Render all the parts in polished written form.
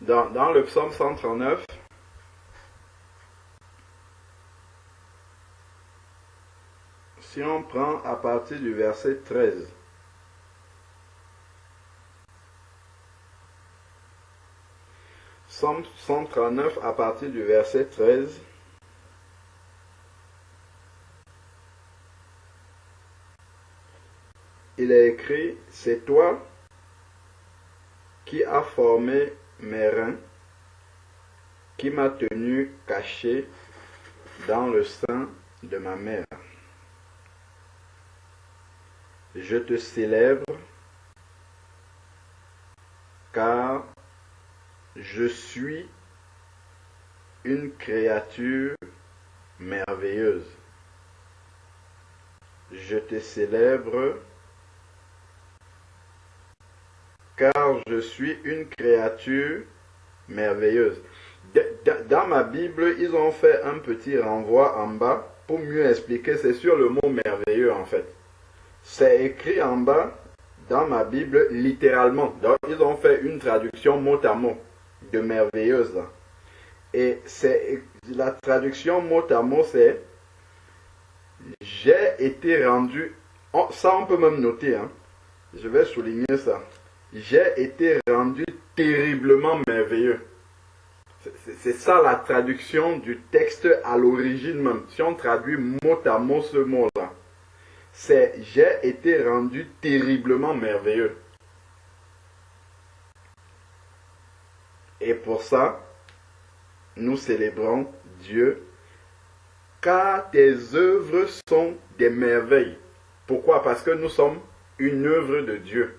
Dans le psaume 139, si on prend à partir du verset 13, Psaume 139 à partir du verset 13, il est écrit, c'est toi qui as formé mes reins, qui m'as tenu caché dans le sein de ma mère. Je te célèbre, car je suis une créature merveilleuse. Je te célèbre, car je suis une créature merveilleuse. Dans ma Bible, ils ont fait un petit renvoi en bas pour mieux expliquer. C'est sur le mot merveilleux en fait. C'est écrit en bas dans ma Bible littéralement. Donc, ils ont fait une traduction mot à mot de merveilleuse. Et c'est la traduction mot à mot, c'est j'ai été rendu. Ça, on peut même noter. Je vais souligner ça. J'ai été rendu terriblement merveilleux. C'est ça la traduction du texte à l'origine même. Si on traduit mot à mot ce mot-là, c'est j'ai été rendu terriblement merveilleux. Et pour ça, nous célébrons Dieu, car tes œuvres sont des merveilles. Pourquoi? Parce que nous sommes une œuvre de Dieu.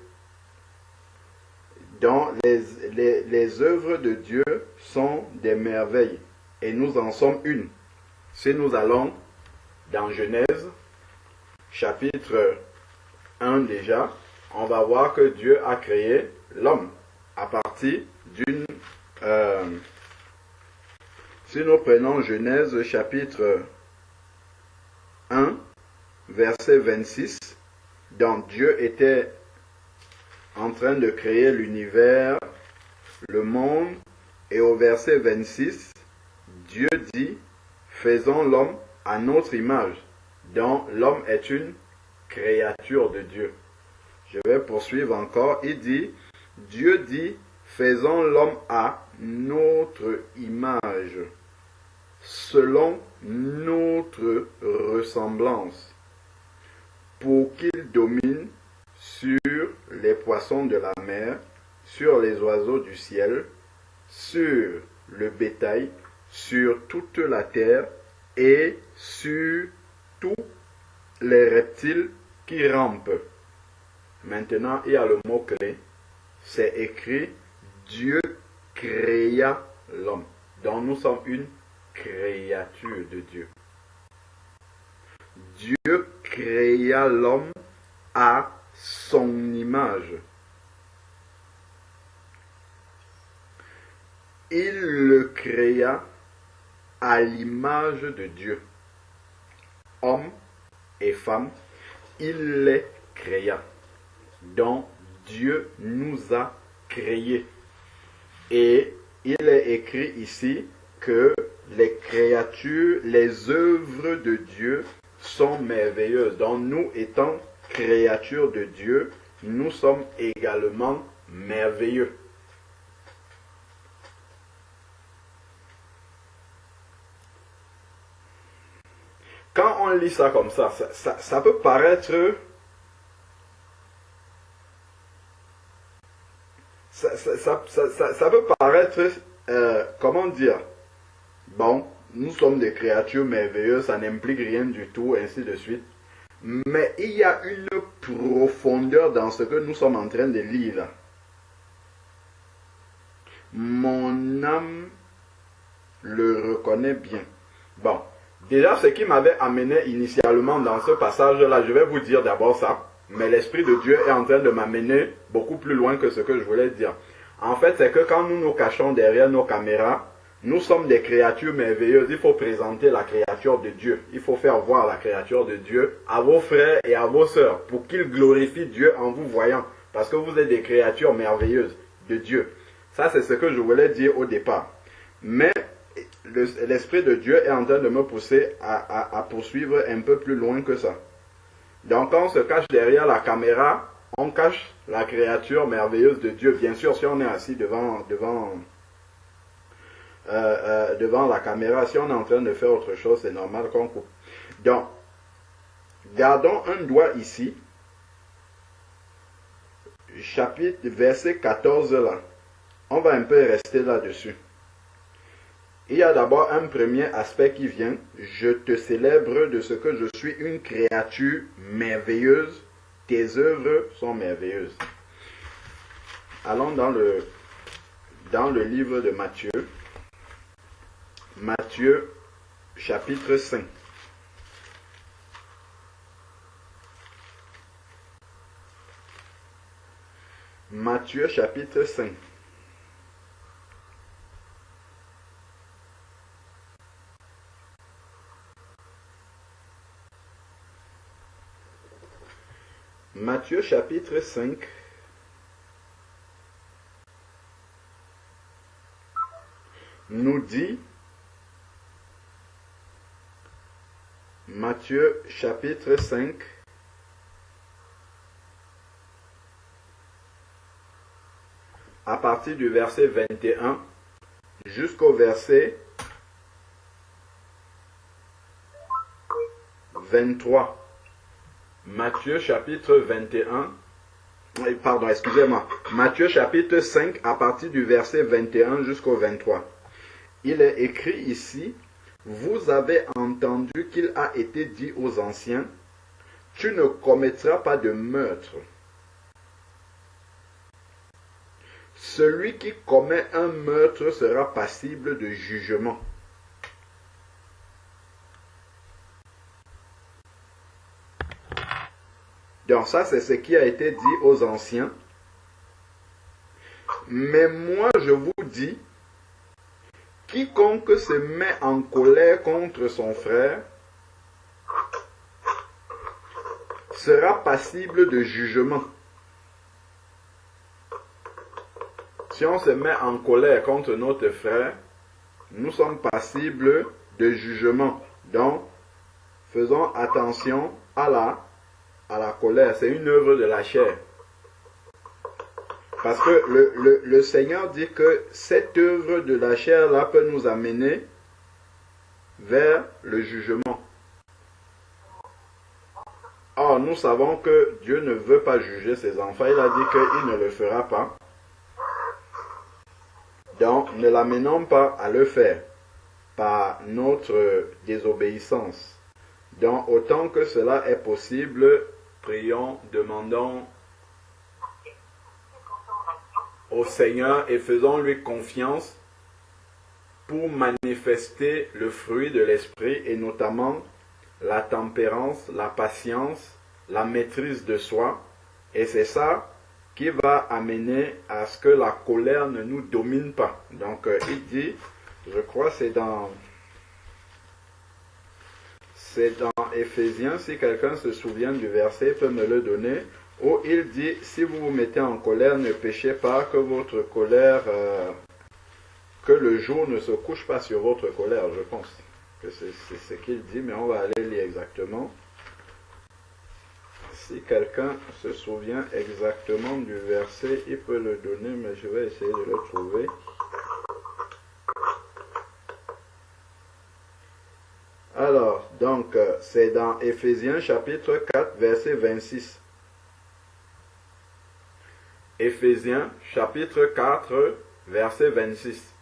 Donc, les œuvres de Dieu sont des merveilles. Et nous en sommes une. Si nous allons dans Genèse, chapitre 1 déjà, on va voir que Dieu a créé l'homme à partir d'une... si nous prenons Genèse chapitre 1, verset 26, donc Dieu était en train de créer l'univers, le monde, et au verset 26, Dieu dit, faisons l'homme à notre image. Donc l'homme est une créature de Dieu. Je vais poursuivre encore. Il dit, Dieu dit, faisons l'homme à notre image, selon notre ressemblance, pour qu'il domine sur les poissons de la mer, sur les oiseaux du ciel, sur le bétail, sur toute la terre et sur tous les reptiles qui rampent. Maintenant, il y a le mot-clé. C'est écrit, Dieu créa l'homme. Donc nous sommes une créature de Dieu. Dieu créa l'homme à son image. Il le créa à l'image de Dieu. Homme et femme, il les créa. Donc Dieu nous a créés. Et il est écrit ici que les créatures, les œuvres de Dieu sont merveilleuses. Donc nous étant créatures de Dieu, nous sommes également merveilleux. Quand on lit ça comme ça, ça peut paraître... Ça peut paraître, comment dire, bon, nous sommes des créatures merveilleuses, ça n'implique rien du tout, ainsi de suite. Mais il y a une profondeur dans ce que nous sommes en train de lire là. Mon âme le reconnaît bien. Bon, déjà ce qui m'avait amené initialement dans ce passage-là, je vais vous dire d'abord ça. Mais l'Esprit de Dieu est en train de m'amener beaucoup plus loin que ce que je voulais dire. En fait, c'est que quand nous nous cachons derrière nos caméras, nous sommes des créatures merveilleuses. Il faut présenter la créature de Dieu. Il faut faire voir la créature de Dieu à vos frères et à vos sœurs pour qu'ils glorifient Dieu en vous voyant. Parce que vous êtes des créatures merveilleuses de Dieu. Ça, c'est ce que je voulais dire au départ. Mais l'Esprit de Dieu est en train de me pousser à poursuivre un peu plus loin que ça. Donc, quand on se cache derrière la caméra, on cache la créature merveilleuse de Dieu. Bien sûr, si on est assis devant la caméra, si on est en train de faire autre chose, c'est normal qu'on coupe. Donc, gardons un doigt ici. Chapitre, verset 14 là. On va un peu rester là-dessus. Il y a d'abord un premier aspect qui vient. Je te célèbre de ce que je suis une créature merveilleuse. Tes œuvres sont merveilleuses. Allons dans le livre de Matthieu. Matthieu, chapitre 5. Matthieu, chapitre 5. Matthieu chapitre 5, nous dit, Matthieu chapitre 5, à partir du verset 21 jusqu'au verset 23. Matthieu chapitre 21, pardon, excusez-moi, Matthieu chapitre 5 à partir du verset 21 jusqu'au 23. Il est écrit ici, vous avez entendu qu'il a été dit aux anciens, tu ne commettras pas de meurtre. Celui qui commet un meurtre sera passible de jugement. Donc ça, c'est ce qui a été dit aux anciens. Mais moi, je vous dis, quiconque se met en colère contre son frère sera passible de jugement. Si on se met en colère contre notre frère, nous sommes passibles de jugement. Donc, faisons attention à la colère. C'est une œuvre de la chair. Parce que le Seigneur dit que cette œuvre de la chair-là peut nous amener vers le jugement. Or, nous savons que Dieu ne veut pas juger ses enfants. Il a dit qu'il ne le fera pas. Donc, ne l'amenons pas à le faire par notre désobéissance. Donc, autant que cela est possible, prions, demandons au Seigneur et faisons-lui confiance pour manifester le fruit de l'esprit et notamment la tempérance, la patience, la maîtrise de soi. Et c'est ça qui va amener à ce que la colère ne nous domine pas. Donc il dit, je crois c'est dans Éphésiens, si quelqu'un se souvient du verset, il peut me le donner, où il dit, si vous vous mettez en colère, ne péchez pas, que votre colère, que le jour ne se couche pas sur votre colère, je pense que c'est ce qu'il dit, mais on va aller lire exactement. Si quelqu'un se souvient exactement du verset, il peut le donner, mais je vais essayer de le trouver. Alors, donc, c'est dans Éphésiens chapitre 4, verset 26. Éphésiens chapitre 4, verset 26.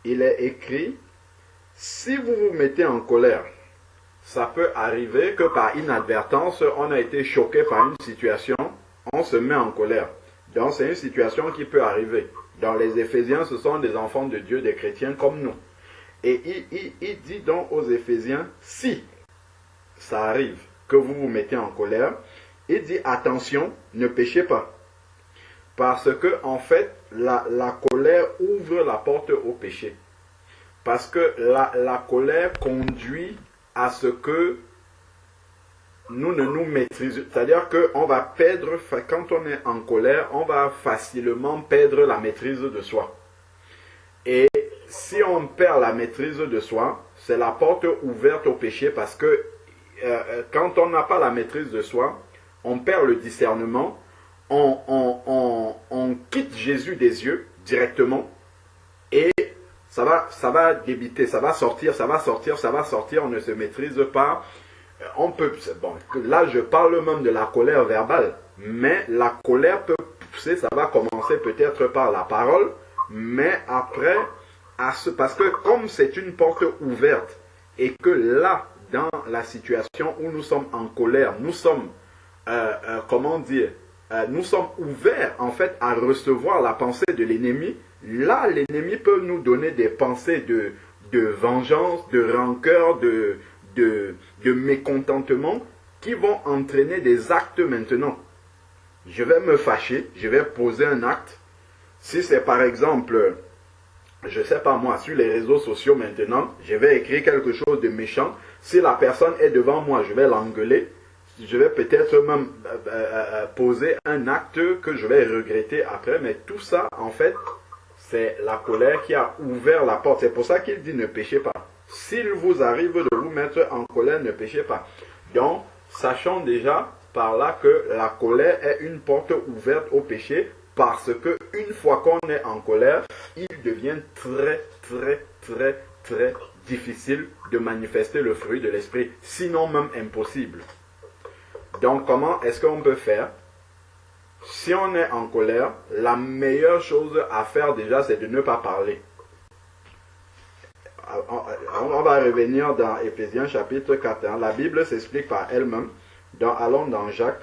Il est écrit, si vous vous mettez en colère, ça peut arriver que par inadvertance, on a été choqué par une situation, on se met en colère. Donc c'est une situation qui peut arriver. Dans les Éphésiens, ce sont des enfants de Dieu, des chrétiens comme nous. Et il dit donc aux Éphésiens, si ça arrive que vous vous mettez en colère, il dit attention, ne péchez pas. Parce que en fait, la colère ouvre la porte au péché. Parce que la colère conduit à ce que nous ne nous maîtrisons, c'est-à-dire qu'on va perdre, quand on est en colère, on va facilement perdre la maîtrise de soi. Et si on perd la maîtrise de soi, c'est la porte ouverte au péché parce que quand on n'a pas la maîtrise de soi, on perd le discernement, on quitte Jésus des yeux directement et ça va débiter, ça va sortir, on ne se maîtrise pas. On peut, bon, là je parle même de la colère verbale, mais la colère peut pousser, ça va commencer peut-être par la parole, mais après, parce que comme c'est une porte ouverte, et que là, dans la situation où nous sommes en colère, nous sommes, comment dire, nous sommes ouverts en fait à recevoir la pensée de l'ennemi, là l'ennemi peut nous donner des pensées de vengeance, de rancœur, de mécontentement qui vont entraîner des actes maintenant. Je vais me fâcher, je vais poser un acte. Si c'est par exemple, je ne sais pas moi, sur les réseaux sociaux maintenant, je vais écrire quelque chose de méchant. Si la personne est devant moi, je vais l'engueuler. Je vais peut-être même poser un acte que je vais regretter après. Mais tout ça, en fait, c'est la colère qui a ouvert la porte. C'est pour ça qu'il dit ne péchez pas. S'il vous arrive de vous mettre en colère, ne péchez pas. Donc, sachons déjà par là que la colère est une porte ouverte au péché parce que une fois qu'on est en colère, il devient très, très, très, très difficile de manifester le fruit de l'esprit, sinon même impossible. Donc, comment est-ce qu'on peut faire? Si on est en colère, la meilleure chose à faire déjà, c'est de ne pas parler. On va revenir dans Éphésiens chapitre 4. La Bible s'explique par elle-même. Allons dans Jacques.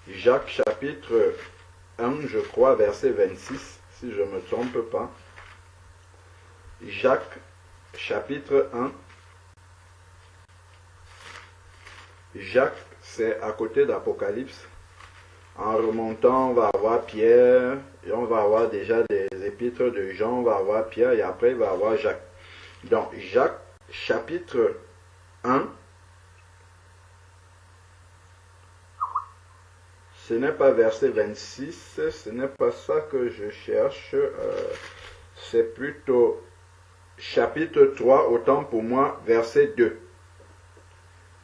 Jacques chapitre 1, je crois, verset 26, si je ne me trompe pas. Jacques chapitre 1. Jacques, c'est à côté d'Apocalypse. En remontant, on va avoir Pierre, et on va avoir déjà des épîtres de Jean, on va avoir Pierre, et après, il va avoir Jacques. Donc, Jacques, chapitre 1, ce n'est pas verset 26, ce n'est pas ça que je cherche, c'est plutôt chapitre 3, autant pour moi, verset 2.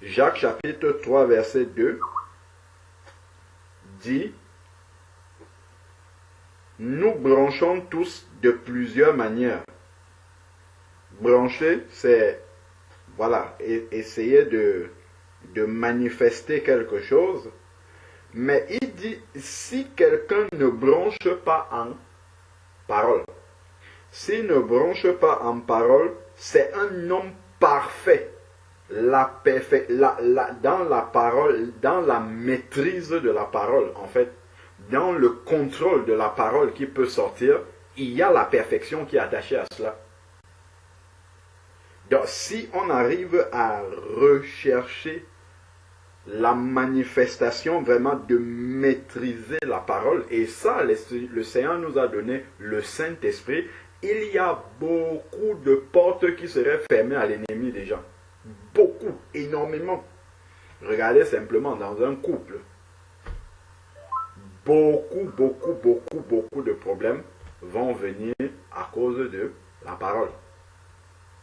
Jacques, chapitre 3, verset 2. Dit, nous branchons tous de plusieurs manières. Brancher, c'est, voilà, essayer de manifester quelque chose. Mais il dit, si quelqu'un ne branche pas en parole, s'il ne branche pas en parole, c'est un homme parfait. Dans la parole, dans la maîtrise de la parole, en fait, dans le contrôle de la parole qui peut sortir, il y a la perfection qui est attachée à cela. Donc, si on arrive à rechercher la manifestation vraiment de maîtriser la parole, et ça, le Seigneur nous a donné le Saint-Esprit, il y a beaucoup de portes qui seraient fermées à l'ennemi des gens. Beaucoup, énormément. Regardez simplement dans un couple. Beaucoup de problèmes vont venir à cause de la parole.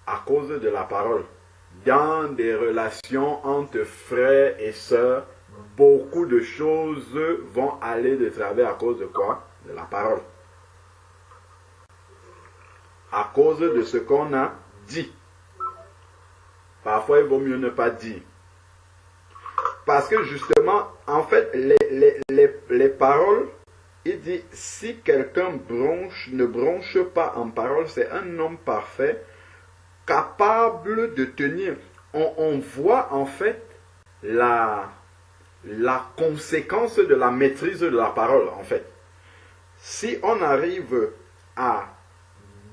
À cause de la parole. Dans des relations entre frères et sœurs, beaucoup de choses vont aller de travers à cause de quoi? De la parole. À cause de ce qu'on a dit. Parfois, il vaut mieux ne pas dire. Parce que justement, en fait, les paroles, il dit, si quelqu'un ne bronche pas en parole, c'est un homme parfait, capable de tenir. On voit en fait la conséquence de la maîtrise de la parole, en fait. Si on arrive à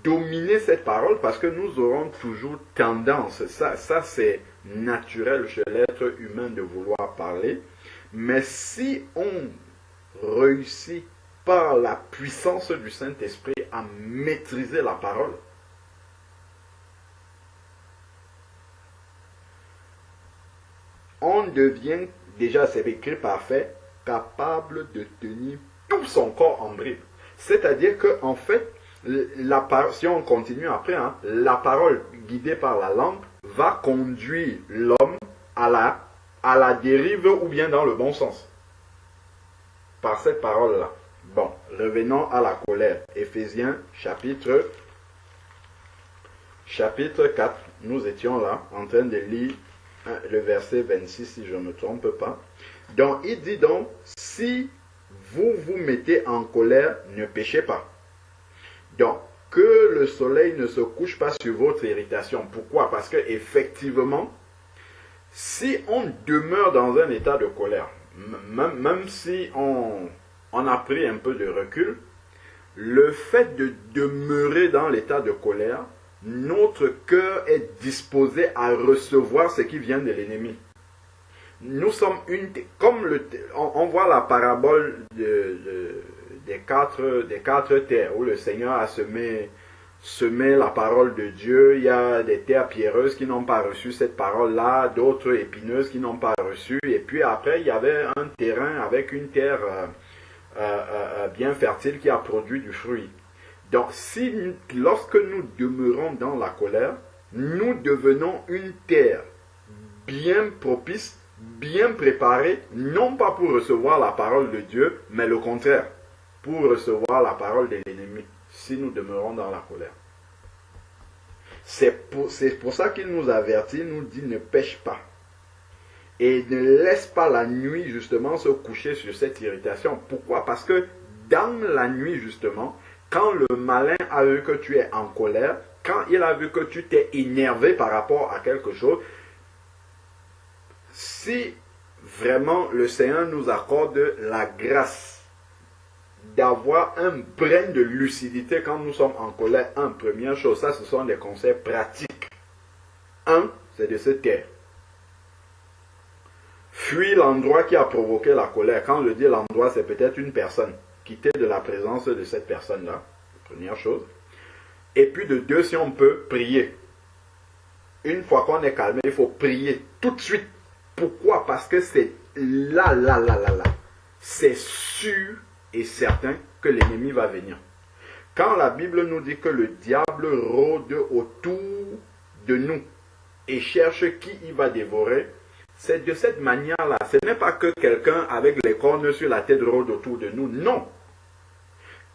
dominer cette parole, parce que nous aurons toujours tendance, ça c'est naturel chez l'être humain de vouloir parler, mais si on réussit par la puissance du Saint-Esprit à maîtriser la parole, on devient, déjà c'est écrit parfait, capable de tenir tout son corps en bride. C'est-à-dire que en fait, si on continue après, hein, la parole guidée par la langue va conduire l'homme à la dérive ou bien dans le bon sens. Par cette parole-là. Bon, revenons à la colère. Éphésiens chapitre 4. Nous étions là en train de lire le verset 26 si je ne me trompe pas. Donc il dit donc, si vous vous mettez en colère, ne péchez pas. Donc, que le soleil ne se couche pas sur votre irritation. Pourquoi? Parce que effectivement, si on demeure dans un état de colère, même si on a pris un peu de recul, le fait de demeurer dans l'état de colère, notre cœur est disposé à recevoir ce qui vient de l'ennemi. Nous sommes comme on voit la parabole des quatre terres où le Seigneur a semé la parole de Dieu. Il y a des terres pierreuses qui n'ont pas reçu cette parole-là, d'autres épineuses qui n'ont pas reçu. Et puis après, il y avait un terrain avec une terre bien fertile qui a produit du fruit. Donc, lorsque nous demeurons dans la colère, nous devenons une terre bien propice, bien préparée, non pas pour recevoir la parole de Dieu, mais le contraire, pour recevoir la parole de l'ennemi, si nous demeurons dans la colère. C'est pour ça qu'il nous avertit, nous dit ne pêche pas. Et ne laisse pas la nuit justement se coucher sur cette irritation. Pourquoi? Parce que dans la nuit justement, quand le malin a vu que tu es en colère, quand il a vu que tu t'es énervé par rapport à quelque chose, si vraiment le Seigneur nous accorde la grâce d'avoir un brin de lucidité quand nous sommes en colère, première chose, ça ce sont des conseils pratiques. C'est de se taire. Fuis l'endroit qui a provoqué la colère. Quand je dis l'endroit, c'est peut-être une personne. Quitter de la présence de cette personne-là, première chose. Et puis de deux, si on peut, prier. Une fois qu'on est calmé, il faut prier tout de suite. Pourquoi? Parce que c'est là. C'est sûr et certain que l'ennemi va venir. Quand la Bible nous dit que le diable rôde autour de nous et cherche qui il va dévorer, c'est de cette manière-là. Ce n'est pas que quelqu'un avec les cornes sur la tête rôde autour de nous. Non.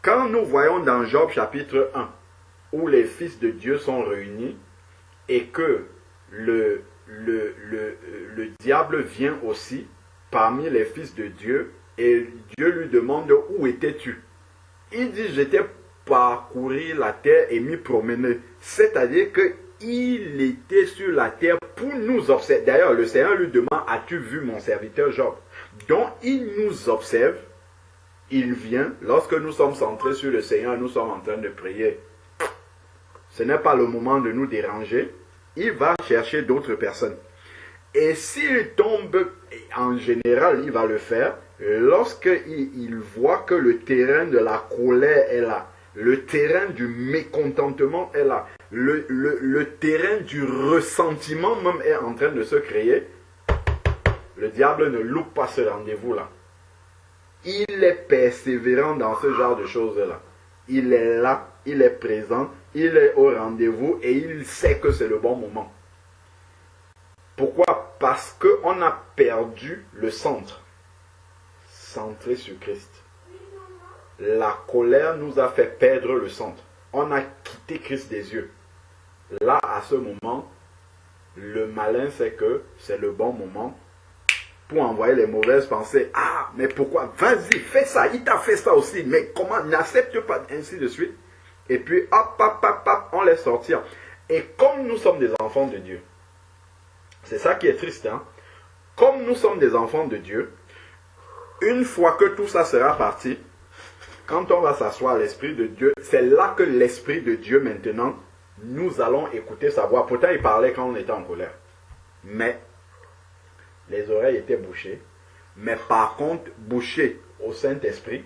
Quand nous voyons dans Job chapitre 1, où les fils de Dieu sont réunis et que le diable vient aussi parmi les fils de Dieu et Dieu lui demande où étais-tu? Il dit j'étais parcourir la terre et m'y promener. C'est-à-dire que il était sur la terre pour nous observer. D'ailleurs, le Seigneur lui demande, as-tu vu mon serviteur Job? Donc, il nous observe, il vient. Lorsque nous sommes centrés sur le Seigneur, nous sommes en train de prier. Ce n'est pas le moment de nous déranger. Il va chercher d'autres personnes. Et s'il tombe, en général, il va le faire, lorsqu'il voit que le terrain de la colère est là, le terrain du mécontentement est là, le terrain du ressentiment même est en train de se créer, le diable ne loupe pas ce rendez-vous-là. Il est persévérant dans ce genre de choses-là. Il est là, il est présent, il est au rendez-vous et il sait que c'est le bon moment. Pourquoi? Parce qu'on a perdu le centre. Centré sur Christ. La colère nous a fait perdre le centre. On a quitté Christ des yeux. Là, à ce moment, le malin sait que c'est le bon moment pour envoyer les mauvaises pensées. Ah, mais pourquoi? Vas-y, fais ça. Il t'a fait ça aussi. Mais comment? N'accepte pas, ainsi de suite. Et puis, hop, on les sortir. Et comme nous sommes des enfants de Dieu, c'est ça qui est triste, hein? Comme nous sommes des enfants de Dieu, une fois que tout ça sera parti, quand on va s'asseoir à l'Esprit de Dieu, c'est là que l'Esprit de Dieu maintenant, nous allons écouter sa voix. Pourtant, il parlait quand on était en colère. Mais les oreilles étaient bouchées. Mais par contre, bouchées au Saint-Esprit,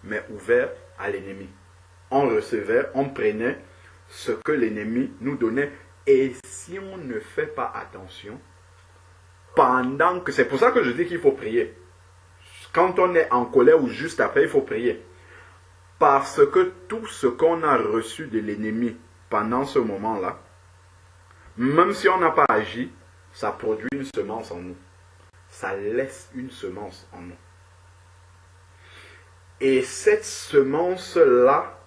mais ouvertes à l'ennemi. On recevait, on prenait ce que l'ennemi nous donnait. Et si on ne fait pas attention, pendant que... C'est pour ça que je dis qu'il faut prier. Quand on est en colère ou juste après, il faut prier. Parce que tout ce qu'on a reçu de l'ennemi pendant ce moment-là, même si on n'a pas agi, ça produit une semence en nous. Ça laisse une semence en nous. Et cette semence-là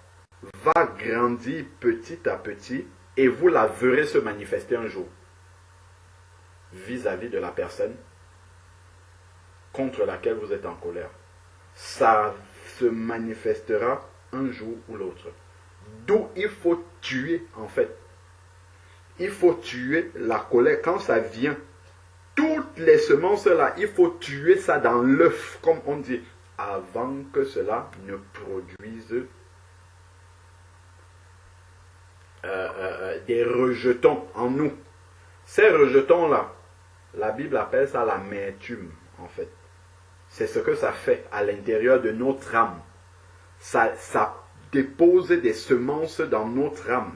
va grandir petit à petit et vous la verrez se manifester un jour vis-à-vis de la personne contre laquelle vous êtes en colère. Ça se manifestera un jour ou l'autre. D'où il faut tuer en fait. Il faut tuer la colère quand ça vient. Toutes les semences là, il faut tuer ça dans l'œuf, comme on dit, avant que cela ne produise des rejetons en nous. Ces rejetons là, la Bible appelle ça l'amertume en fait. C'est ce que ça fait à l'intérieur de notre âme. Ça dépose des semences dans notre âme.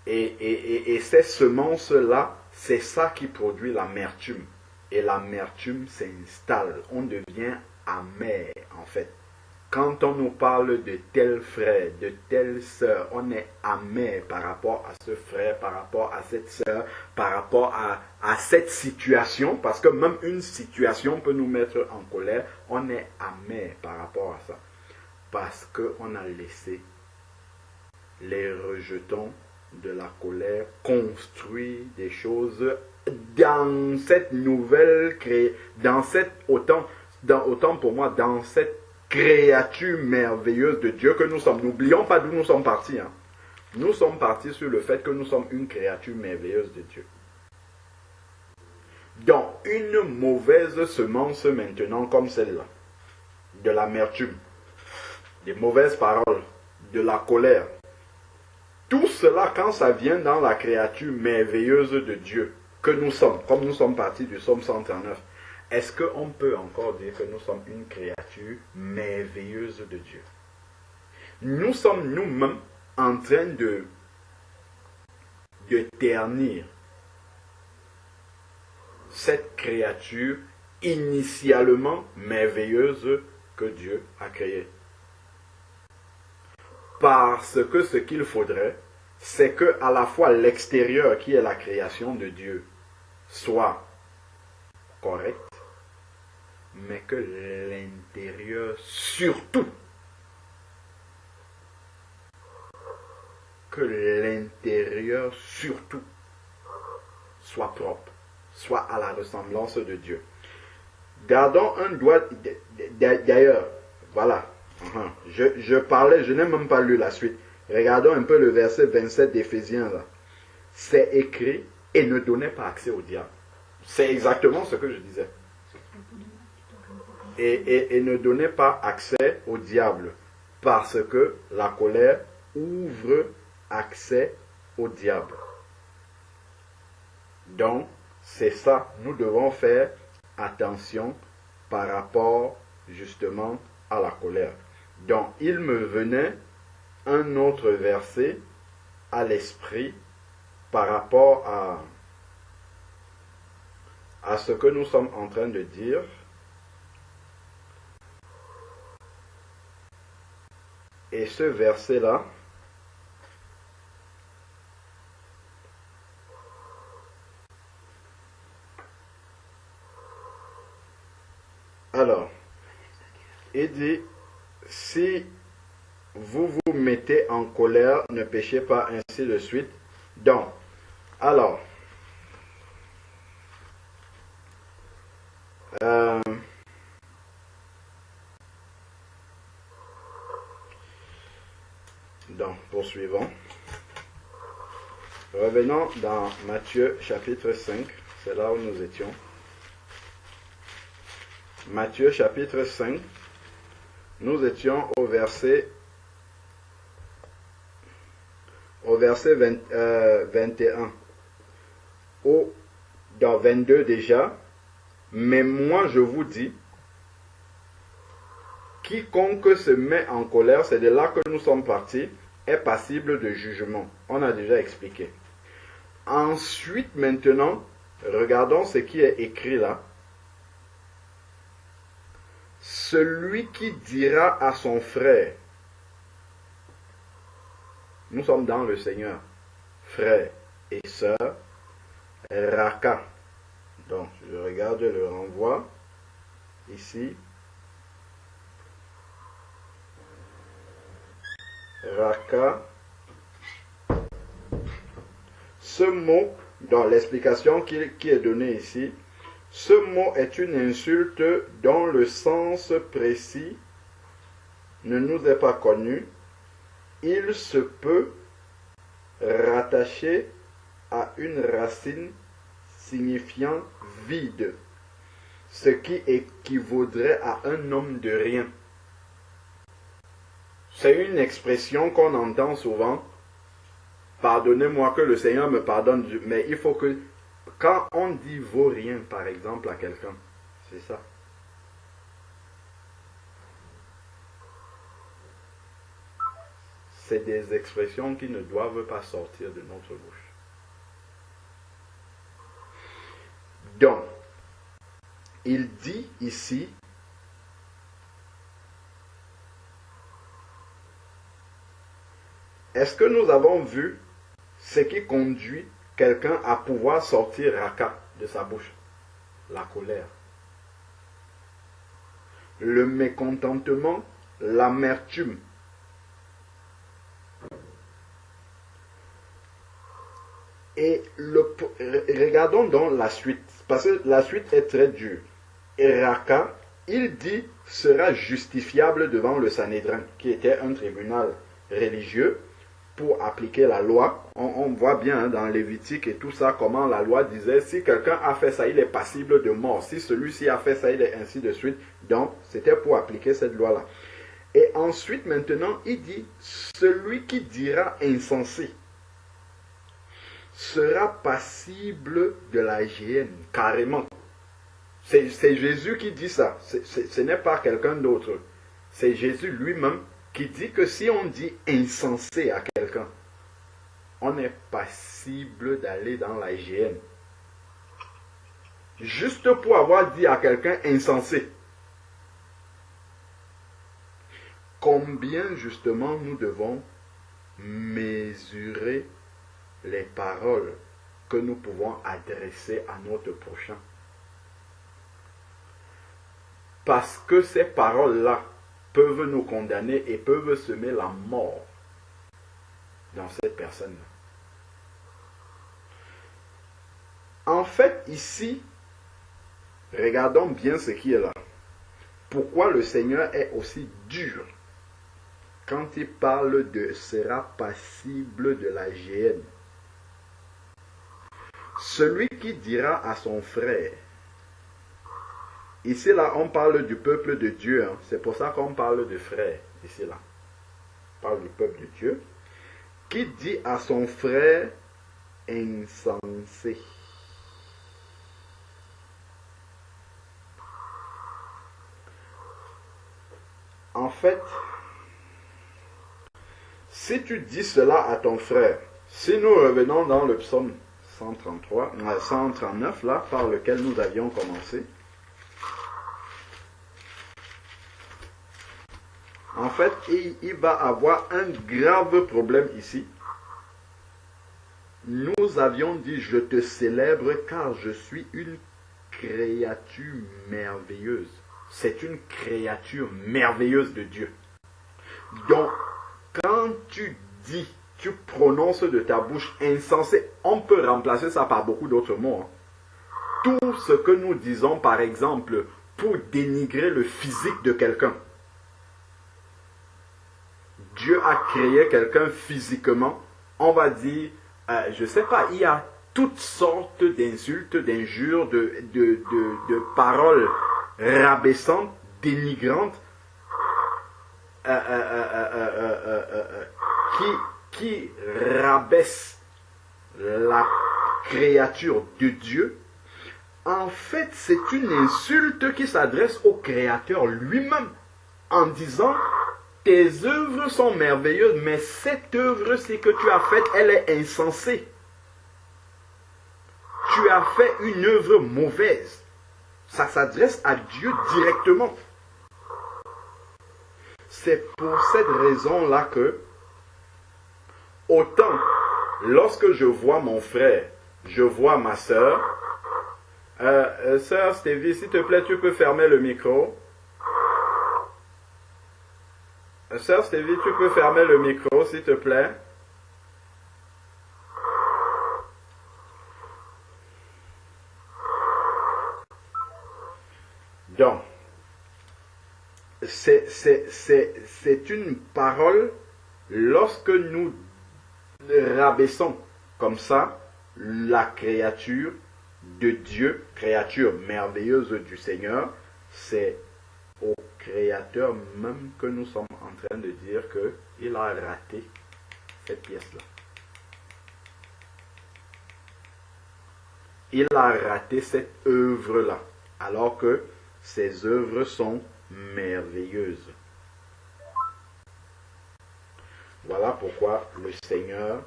Et ces semences-là, c'est ça qui produit l'amertume. Et l'amertume s'installe. On devient amer, en fait. Quand on nous parle de tel frère, de telle sœur, on est amer par rapport à ce frère, par rapport à cette sœur, par rapport à cette situation. Parce que même une situation peut nous mettre en colère. On est amer par rapport à ça. Parce qu'on a laissé les rejetons de la colère construire des choses dans cette nouvelle dans cette autant pour moi dans cette créature merveilleuse de Dieu que nous sommes. N'oublions pas d'où nous sommes partis. Nous sommes partis sur le fait que nous sommes une créature merveilleuse de Dieu. Donc une mauvaise semence maintenant comme celle-là, de l'amertume, des mauvaises paroles, de la colère. Tout cela, quand ça vient dans la créature merveilleuse de Dieu que nous sommes, comme nous sommes partis du psaume 139, est-ce qu'on peut encore dire que nous sommes une créature merveilleuse de Dieu? Nous sommes nous-mêmes en train de ternir cette créature initialement merveilleuse que Dieu a créée. Parce que ce qu'il faudrait, c'est que à la fois l'extérieur, qui est la création de Dieu, soit correct, mais que l'intérieur surtout, soit propre, soit à la ressemblance de Dieu. Gardons un doigt, d'ailleurs, voilà. Je n'ai même pas lu la suite. Regardons un peu le verset 27 d'Éphésiens là. C'est écrit et ne donnez pas accès au diable. C'est exactement ce que je disais. Et ne donnez pas accès au diable. Parce que la colère ouvre accès au diable. Donc, c'est ça. Nous devons faire attention par rapport justement à la colère. Donc, il me venait un autre verset à l'esprit par rapport à ce que nous sommes en train de dire. Et ce verset-là, alors, il dit, si vous vous mettez en colère, ne péchez pas, ainsi de suite. Donc, alors, donc, poursuivons. Revenons dans Matthieu chapitre 5, c'est là où nous étions. Matthieu chapitre 5, nous étions au verset 21, dans 22 déjà. Mais moi je vous dis, quiconque se met en colère, c'est de là que nous sommes partis, est passible de jugement. On a déjà expliqué. Ensuite, maintenant, regardons ce qui est écrit là. Celui qui dira à son frère, nous sommes dans le Seigneur, frère et sœur, Raka. Donc, je regarde le renvoi ici. Raka. Ce mot, dans l'explication qui est donnée ici, ce mot est une insulte dont le sens précis ne nous est pas connu. Il se peut rattacher à une racine signifiant vide, ce qui équivaudrait à un homme de rien. C'est une expression qu'on entend souvent. Pardonnez-moi, que le Seigneur me pardonne, mais il faut que, quand on dit vaut rien, par exemple, à quelqu'un, c'est ça. C'est des expressions qui ne doivent pas sortir de notre bouche. Donc, il dit ici, est-ce que nous avons vu ce qui conduit quelqu'un à pouvoir sortir Raka de sa bouche? La colère, le mécontentement, l'amertume. Et regardons donc la suite, parce que la suite est très dure. Et Raka, il dit, sera justifiable devant le Sanhédrin, qui était un tribunal religieux pour appliquer la loi. On voit bien dans Lévitique et tout ça, comment la loi disait, si quelqu'un a fait ça, il est passible de mort. Si celui-ci a fait ça, il est ainsi de suite. Donc, c'était pour appliquer cette loi-là. Et ensuite, maintenant, il dit, celui qui dira insensé sera passible de la géhenne, carrément. C'est Jésus qui dit ça. Ce n'est pas quelqu'un d'autre. C'est Jésus lui-même qui dit que si on dit insensé à quelqu'un, on est passible d'aller dans la géhenne. Juste pour avoir dit à quelqu'un insensé. Combien justement nous devons mesurer les paroles que nous pouvons adresser à notre prochain. Parce que ces paroles-là peuvent nous condamner et peuvent semer la mort dans cette personne-là. En fait, ici, regardons bien ce qui est là. Pourquoi le Seigneur est aussi dur quand il parle de sera passible de la géhenne? Celui qui dira à son frère, ici là on parle du peuple de Dieu, hein. C'est pour ça qu'on parle de frère, ici là. On parle du peuple de Dieu, qui dit à son frère insensé. En fait, si tu dis cela à ton frère, si nous revenons dans le psaume 139, là, par lequel nous avions commencé. En fait, il va avoir un grave problème ici. Nous avions dit, je te célèbre car je suis une créature merveilleuse. C'est une créature merveilleuse de Dieu. Donc, quand tu dis, tu prononces de ta bouche insensé, on peut remplacer ça par beaucoup d'autres mots. Hein. Tout ce que nous disons, par exemple, pour dénigrer le physique de quelqu'un. Dieu a créé quelqu'un physiquement. On va dire, je ne sais pas, il y a toutes sortes d'insultes, d'injures, de paroles rabaissantes, dénigrantes, qui rabaisse la créature de Dieu. En fait, c'est une insulte qui s'adresse au Créateur lui-même en disant, tes œuvres sont merveilleuses, mais cette œuvre-ci que tu as faite, elle est insensée. tu as fait une œuvre mauvaise. Ça s'adresse à Dieu directement. C'est pour cette raison-là que, autant lorsque je vois mon frère, je vois ma soeur, sœur Stevie, s'il te plaît, tu peux fermer le micro. Sœur Stevie, tu peux fermer le micro, s'il te plaît. Donc, c'est une parole lorsque nous rabaissons comme ça la créature de Dieu, créature merveilleuse du Seigneur, c'est au Créateur même que nous sommes en train de dire qu'il a raté cette pièce-là. Il a raté cette œuvre-là, alors que ces œuvres sont merveilleuses. Voilà pourquoi le Seigneur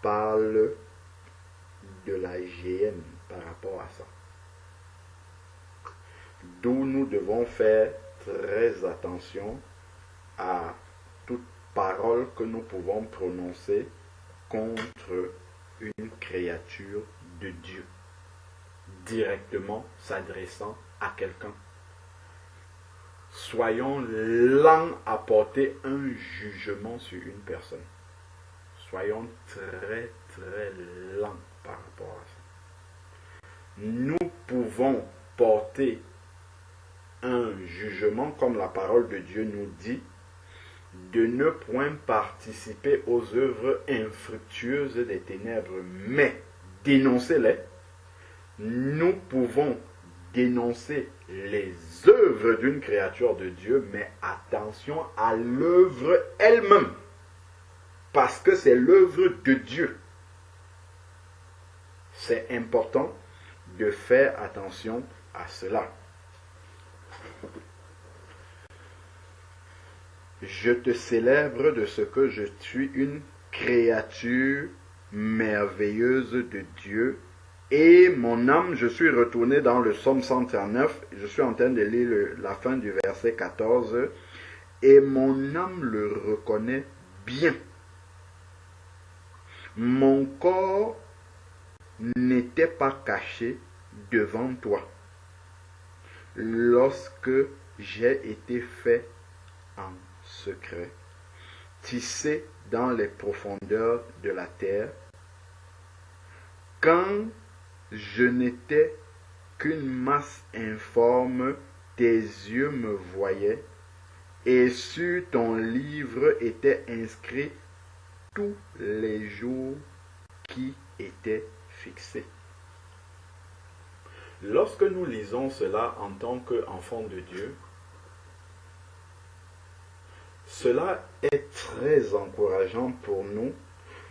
parle de la géhenne par rapport à ça. D'où nous devons faire très attention à toute parole que nous pouvons prononcer contre une créature de Dieu, directement s'adressant à quelqu'un. Soyons lents à porter un jugement sur une personne. Soyons très très lents par rapport à ça. Nous pouvons porter un jugement, comme la parole de Dieu nous dit, de ne point participer aux œuvres infructueuses des ténèbres, mais dénoncer-les. Nous pouvons dénoncer les œuvres d'une créature de Dieu, mais attention à l'œuvre elle-même, parce que c'est l'œuvre de Dieu. C'est important de faire attention à cela. Je te célèbre de ce que je suis une créature merveilleuse de Dieu. Et mon âme, je suis retourné dans le psaume 139, je suis en train de lire la fin du verset 14, et mon âme le reconnaît bien. Mon corps n'était pas caché devant toi lorsque j'ai été fait en secret, tissé dans les profondeurs de la terre, quand je n'étais qu'une masse informe, tes yeux me voyaient, et sur ton livre étaient inscrits tous les jours qui étaient fixés. Lorsque nous lisons cela en tant qu'enfants de Dieu, cela est très encourageant pour nous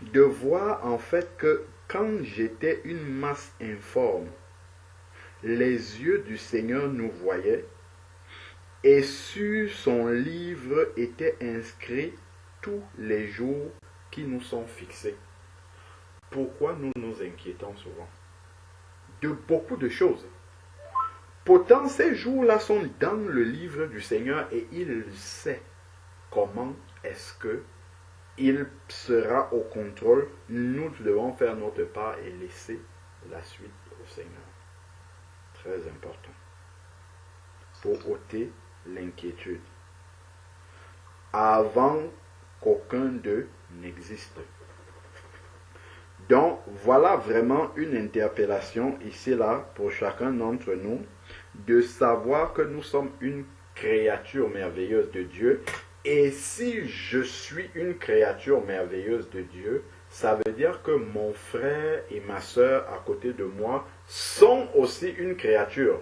de voir en fait que quand j'étais une masse informe, les yeux du Seigneur nous voyaient et sur son livre étaient inscrits tous les jours qui nous sont fixés. Pourquoi nous nous inquiétons souvent de beaucoup de choses? Pourtant, ces jours-là sont dans le livre du Seigneur et il sait comment est-ce que il sera au contrôle. Nous devons faire notre part et laisser la suite au Seigneur. Très important. Pour ôter l'inquiétude. Avant qu'aucun d'eux n'existe. Donc, voilà vraiment une interpellation ici, là, pour chacun d'entre nous, de savoir que nous sommes une créature merveilleuse de Dieu. Et si je suis une créature merveilleuse de Dieu, ça veut dire que mon frère et ma soeur à côté de moi sont aussi une créature,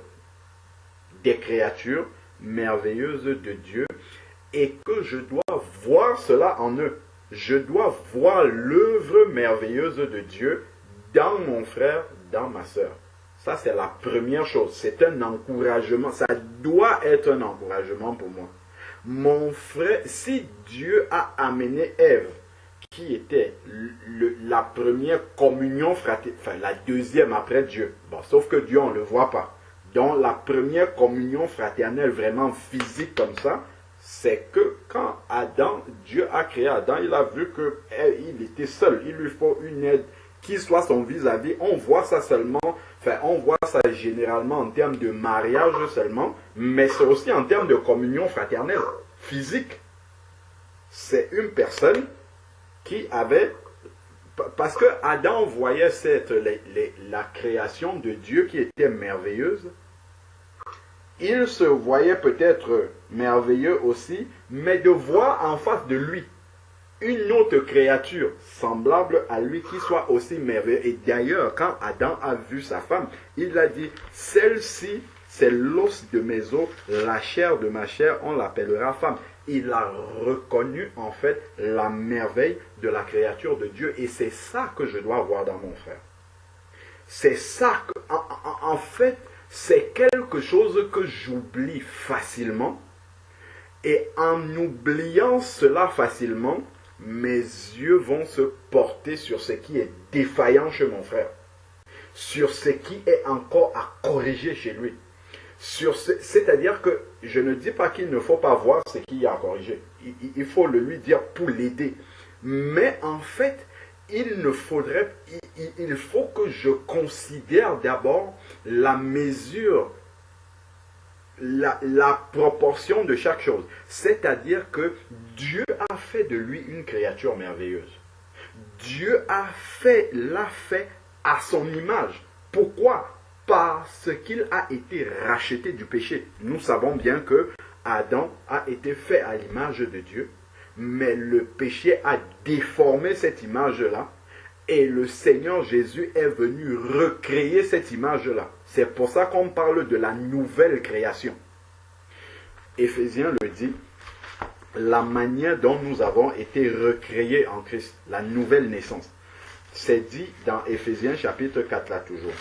des créatures merveilleuses de Dieu, et que je dois voir cela en eux. Je dois voir l'œuvre merveilleuse de Dieu dans mon frère, dans ma soeur. Ça, c'est la première chose. C'est un encouragement. Ça doit être un encouragement pour moi. Mon frère, si Dieu a amené Ève qui était la première communion fraternelle, enfin la deuxième après Dieu. Bon, sauf que Dieu, on ne le voit pas. Donc la première communion fraternelle vraiment physique comme ça, c'est que quand Dieu a créé Adam, il a vu qu'il était seul. Il lui faut une aide qui soit son vis-à-vis. On voit ça seulement, enfin on voit ça généralement en termes de mariage seulement, mais c'est aussi en termes de communion fraternelle, physique. C'est une personne qui avait, parce que Adam voyait la création de Dieu qui était merveilleuse, il se voyait peut-être merveilleux aussi, mais de voir en face de lui une autre créature semblable à lui qui soit aussi merveilleuse. Et d'ailleurs, quand Adam a vu sa femme, il a dit, celle-ci, c'est l'os de mes os, la chair de ma chair, on l'appellera femme. Il a reconnu en fait la merveille de la créature de Dieu. Et c'est ça que je dois voir dans mon frère. C'est ça que, en fait, c'est quelque chose que j'oublie facilement. Et en oubliant cela facilement, mes yeux vont se porter sur ce qui est défaillant chez mon frère. Sur ce qui est encore à corriger chez lui. C'est-à-dire que je ne dis pas qu'il ne faut pas voir ce qu'il y a à corriger. Il faut le lui dire pour l'aider. Mais en fait, il faut que je considère d'abord la mesure, la proportion de chaque chose. C'est-à-dire que Dieu a fait de lui une créature merveilleuse. Dieu l'a fait à son image. Pourquoi ? Parce qu'il a été racheté du péché. Nous savons bien que Adam a été fait à l'image de Dieu, mais le péché a déformé cette image-là, et le Seigneur Jésus est venu recréer cette image-là. C'est pour ça qu'on parle de la nouvelle création. Éphésiens le dit, la manière dont nous avons été recréés en Christ, la nouvelle naissance. C'est dit dans Éphésiens chapitre 4 là toujours.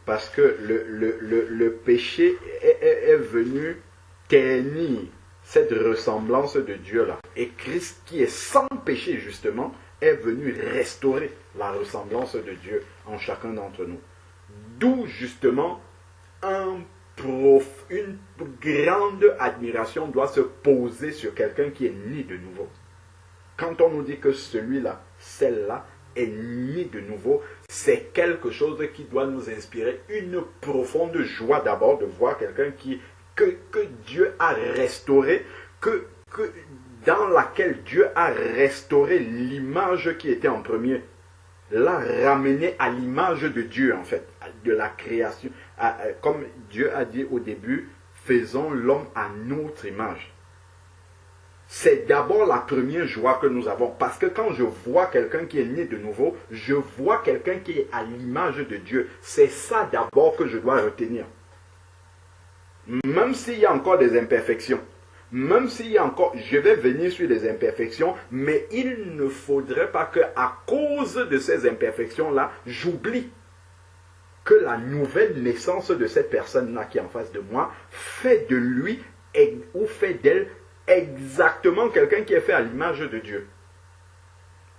Parce que le péché est venu ternir cette ressemblance de Dieu-là. Et Christ, qui est sans péché justement, est venu restaurer la ressemblance de Dieu en chacun d'entre nous. D'où justement une grande admiration doit se poser sur quelqu'un qui est né de nouveau. Quand on nous dit que celui-là, celle-là, est né de nouveau, c'est quelque chose qui doit nous inspirer une profonde joie d'abord de voir quelqu'un que Dieu a restauré, dans laquelle Dieu a restauré l'image qui était en premier, l'a ramené à l'image de Dieu en fait, de la création. Comme Dieu a dit au début, faisons l'homme à notre image. C'est d'abord la première joie que nous avons. Parce que quand je vois quelqu'un qui est né de nouveau, je vois quelqu'un qui est à l'image de Dieu. C'est ça d'abord que je dois retenir. Même s'il y a encore des imperfections, même s'il y a encore, je vais venir sur les imperfections, mais il ne faudrait pas qu'à cause de ces imperfections-là, j'oublie que la nouvelle naissance de cette personne-là qui est en face de moi fait de lui ou fait d'elle exactement quelqu'un qui est fait à l'image de Dieu.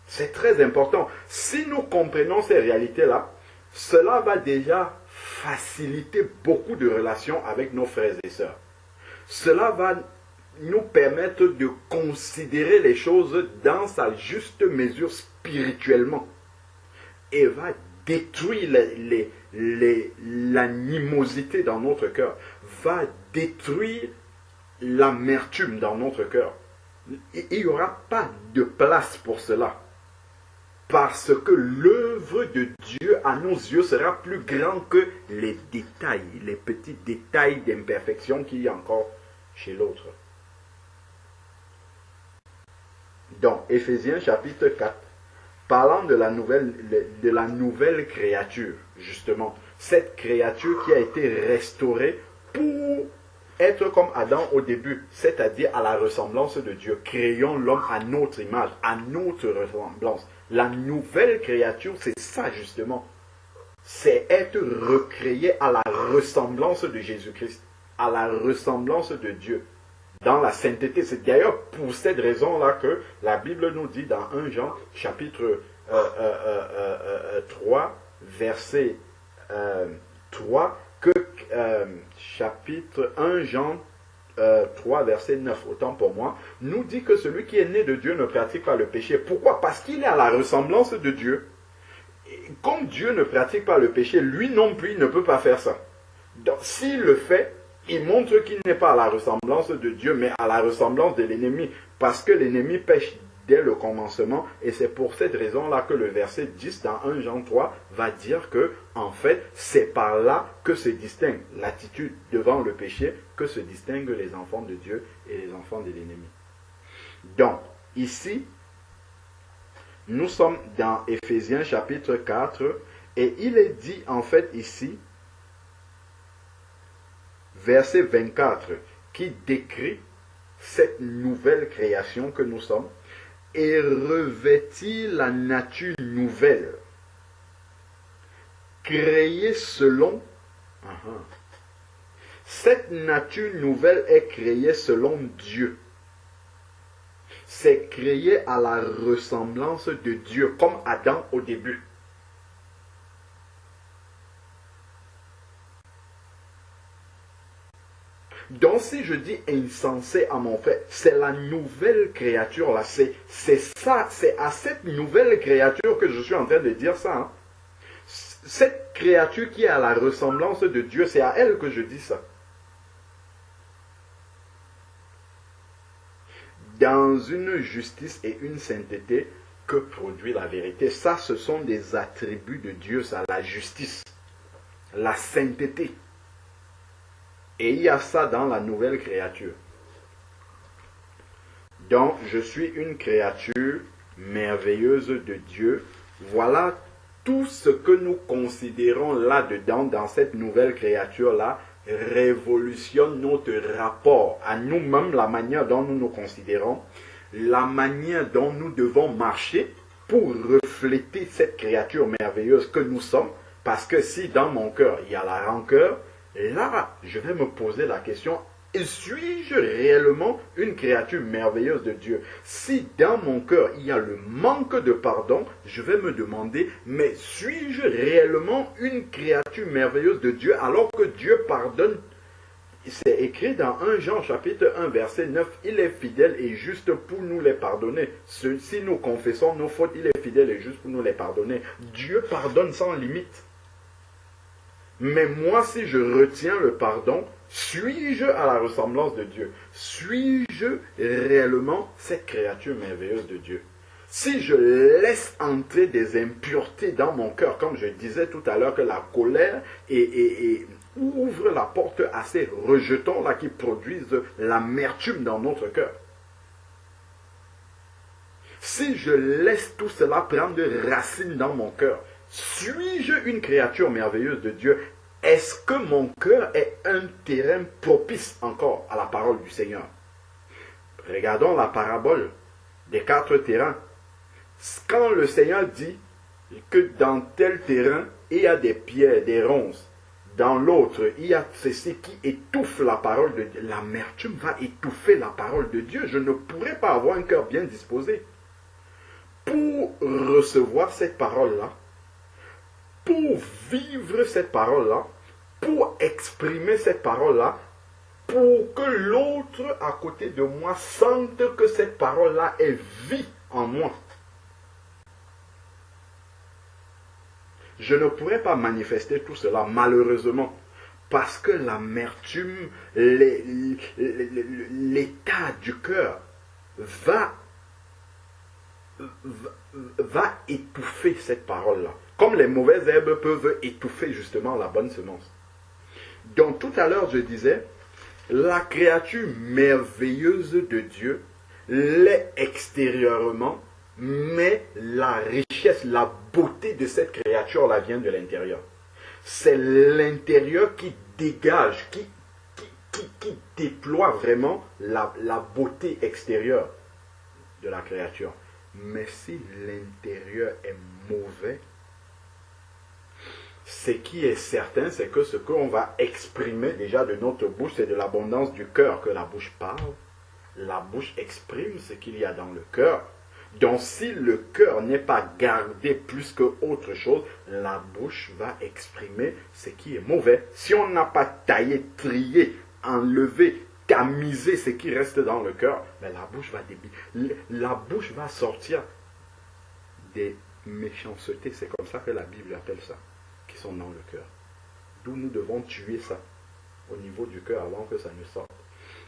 C'est très important. Si nous comprenons ces réalités-là, cela va déjà faciliter beaucoup de relations avec nos frères et sœurs. Cela va nous permettre de considérer les choses dans sa juste mesure spirituellement et va détruire l'animosité dans notre cœur, va détruire l'amertume dans notre cœur. Il n'y aura pas de place pour cela. Parce que l'œuvre de Dieu à nos yeux sera plus grande que les détails, les petits détails d'imperfection qu'il y a encore chez l'autre. Donc, Éphésiens chapitre 4, parlant de la nouvelle créature, justement, cette créature qui a été restaurée pour être comme Adam au début, c'est-à-dire à la ressemblance de Dieu. Créons l'homme à notre image, à notre ressemblance. La nouvelle créature, c'est ça justement. C'est être recréé à la ressemblance de Jésus-Christ, à la ressemblance de Dieu. dans la sainteté. C'est d'ailleurs pour cette raison-là que la Bible nous dit dans 1 Jean, chapitre 3, verset 3, que chapitre 1 Jean 3, verset 9, autant pour moi, nous dit que celui qui est né de Dieu ne pratique pas le péché. Pourquoi? Parce qu'il est à la ressemblance de Dieu. Et comme Dieu ne pratique pas le péché, lui non plus il ne peut pas faire ça. Donc s'il le fait, il montre qu'il n'est pas à la ressemblance de Dieu, mais à la ressemblance de l'ennemi. Parce que l'ennemi pêche dès le commencement, et c'est pour cette raison-là que le verset 10 dans 1 Jean 3 va dire que, en fait, c'est par là que se distingue l'attitude devant le péché, que se distinguent les enfants de Dieu et les enfants de l'ennemi. Donc, ici, nous sommes dans Éphésiens chapitre 4, et il est dit en fait ici, verset 24, qui décrit cette nouvelle création que nous sommes, et revêtit la nature nouvelle, créée selon... Cette nature nouvelle est créée selon Dieu. C'est créé à la ressemblance de Dieu, comme Adam au début. Donc si je dis insensé à mon frère, c'est la nouvelle créature là, c'est ça, c'est à cette nouvelle créature que je suis en train de dire ça. Hein. Cette créature qui est à la ressemblance de Dieu, c'est à elle que je dis ça. Dans une justice et une sainteté que produit la vérité. Ça, ce sont des attributs de Dieu, ça, la justice, la sainteté. Et il y a ça dans la nouvelle créature. Donc, je suis une créature merveilleuse de Dieu. Voilà tout ce que nous considérons là-dedans, dans cette nouvelle créature-là, révolutionne notre rapport à nous-mêmes, la manière dont nous nous considérons, la manière dont nous devons marcher pour refléter cette créature merveilleuse que nous sommes. Parce que si dans mon cœur, il y a la rancœur, là, je vais me poser la question, suis-je réellement une créature merveilleuse de Dieu? Si dans mon cœur, il y a le manque de pardon, je vais me demander, mais suis-je réellement une créature merveilleuse de Dieu alors que Dieu pardonne? C'est écrit dans 1 Jean chapitre 1 verset 9, il est fidèle et juste pour nous les pardonner. Si nous confessons nos fautes, il est fidèle et juste pour nous les pardonner. Dieu pardonne sans limite. Mais moi, si je retiens le pardon, suis-je à la ressemblance de Dieu? Suis-je réellement cette créature merveilleuse de Dieu? Si je laisse entrer des impuretés dans mon cœur, comme je disais tout à l'heure que la colère ouvre la porte à ces rejetons-là qui produisent l'amertume dans notre cœur. Si je laisse tout cela prendre racine dans mon cœur, suis-je une créature merveilleuse de Dieu? Est-ce que mon cœur est un terrain propice encore à la parole du Seigneur? Regardons la parabole des 4 terrains. Quand le Seigneur dit que dans tel terrain, il y a des pierres, des ronces, dans l'autre, il y a ceci qui étouffe la parole de Dieu. L'amertume va étouffer la parole de Dieu. Je ne pourrais pas avoir un cœur bien disposé pour recevoir cette parole-là, pour vivre cette parole-là, pour exprimer cette parole-là, pour que l'autre à côté de moi sente que cette parole-là est vie en moi. Je ne pourrais pas manifester tout cela, malheureusement, parce que l'amertume, l'état du cœur va étouffer cette parole-là. Comme les mauvaises herbes peuvent étouffer justement la bonne semence. Donc tout à l'heure je disais, la créature merveilleuse de Dieu l'est extérieurement, mais la richesse, la beauté de cette créature-là vient de l'intérieur. C'est l'intérieur qui dégage, qui déploie vraiment la beauté extérieure de la créature. Mais si l'intérieur est mauvais, ce qui est certain, c'est que ce qu'on va exprimer déjà de notre bouche, c'est de l'abondance du cœur que la bouche parle. La bouche exprime ce qu'il y a dans le cœur. Donc si le cœur n'est pas gardé plus que autre chose, la bouche va exprimer ce qui est mauvais. Si on n'a pas taillé, trié, enlevé, tamisé ce qui reste dans le cœur, ben la bouche va sortir des méchancetés. C'est comme ça que la Bible appelle ça, qui sont dans le cœur. D'où nous devons tuer ça au niveau du cœur avant que ça ne sorte.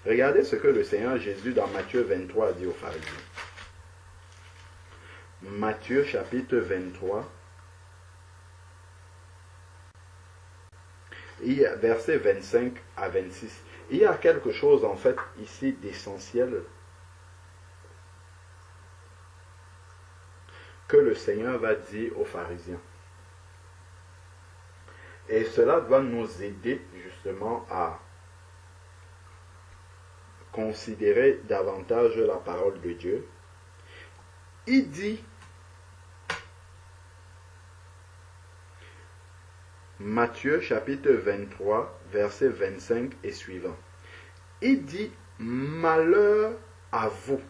Regardez ce que le Seigneur Jésus dans Matthieu 23 a dit aux pharisiens. Matthieu chapitre 23, versets 25 à 26. Il y a quelque chose en fait ici d'essentiel que le Seigneur va dire aux pharisiens. Et cela doit nous aider justement à considérer davantage la parole de Dieu. Il dit, Matthieu chapitre 23, verset 25 et suivant. Il dit, malheur à vous,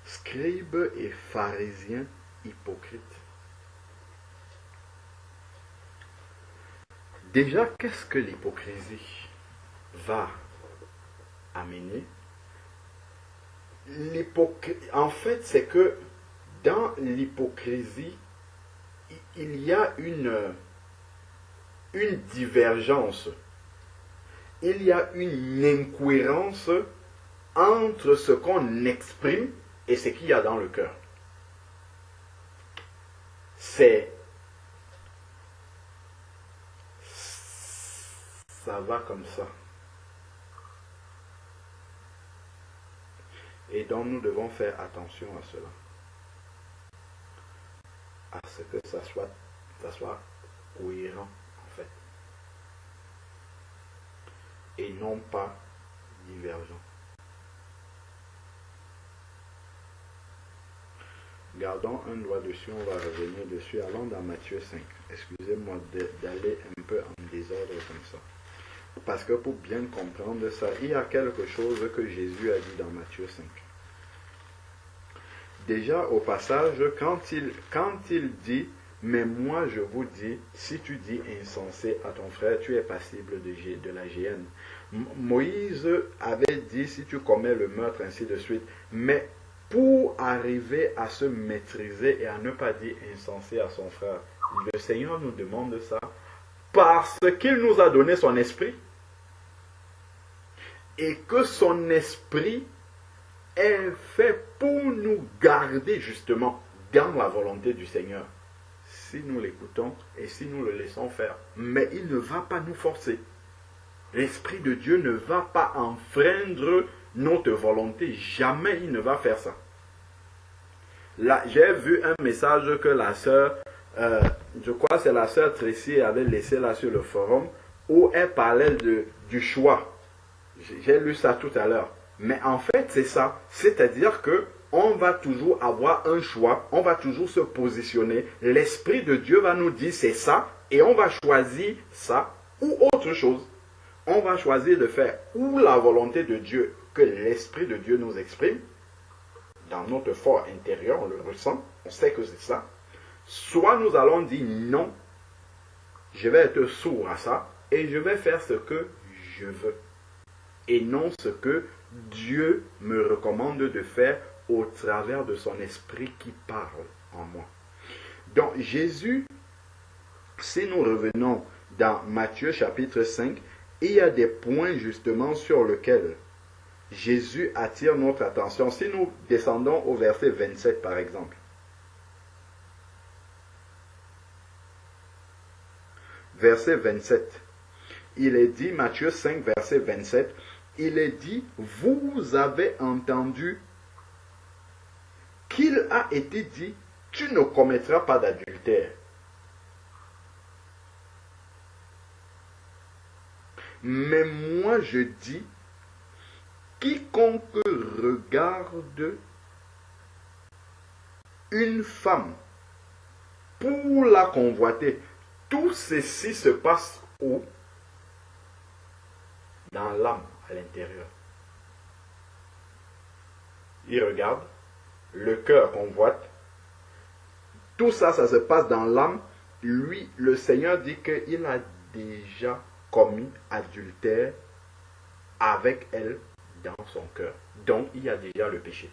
scribes et pharisiens hypocrites. Déjà, qu'est-ce que l'hypocrisie va amener? En fait, c'est que dans l'hypocrisie, il y a une divergence. Il y a une incohérence entre ce qu'on exprime et ce qu'il y a dans le cœur. Ça va comme ça. Et donc nous devons faire attention à cela. À ce que ça soit cohérent en fait. Et non pas divergent. Gardons un doigt dessus, on va revenir dessus. Allons dans Matthieu 5. Excusez-moi d'aller un peu en désordre comme ça. Parce que pour bien comprendre ça, il y a quelque chose que Jésus a dit dans Matthieu 5. Déjà au passage, quand il dit, mais moi je vous dis, si tu dis insensé à ton frère, tu es passible de la géhenne. Moïse avait dit, si tu commets le meurtre, ainsi de suite. Mais pour arriver à se maîtriser et à ne pas dire insensé à son frère, le Seigneur nous demande ça parce qu'il nous a donné son esprit. Et que son esprit est fait pour nous garder justement dans la volonté du Seigneur. Si nous l'écoutons et si nous le laissons faire. Mais il ne va pas nous forcer. L'Esprit de Dieu ne va pas enfreindre notre volonté. Jamais il ne va faire ça. Là, j'ai vu un message que la sœur, je crois que c'est la sœur Tracy avait laissé là sur le forum, où elle parlait du choix. J'ai lu ça tout à l'heure. Mais en fait, c'est ça. C'est-à-dire que on va toujours avoir un choix. On va toujours se positionner. L'Esprit de Dieu va nous dire c'est ça. Et on va choisir ça ou autre chose. On va choisir de faire ou la volonté de Dieu que l'Esprit de Dieu nous exprime. Dans notre fort intérieur, on le ressent. On sait que c'est ça. Soit nous allons dire non. Je vais être sourd à ça. Et je vais faire ce que je veux. Et non ce que Dieu me recommande de faire au travers de son esprit qui parle en moi. Donc Jésus, si nous revenons dans Matthieu chapitre 5, il y a des points justement sur lesquels Jésus attire notre attention. Si nous descendons au verset 27 par exemple. Verset 27. Il est dit, Matthieu 5, verset 27, il est dit, vous avez entendu qu'il a été dit, tu ne commettras pas d'adultère. Mais moi je dis, quiconque regarde une femme pour la convoiter, tout ceci se passe où? Dans l'âme, à l'intérieur. il regarde, le cœur convoite. Tout ça, ça se passe dans l'âme. Lui, le Seigneur dit qu'il a déjà commis adultère avec elle dans son cœur. Donc, il y a déjà le péché.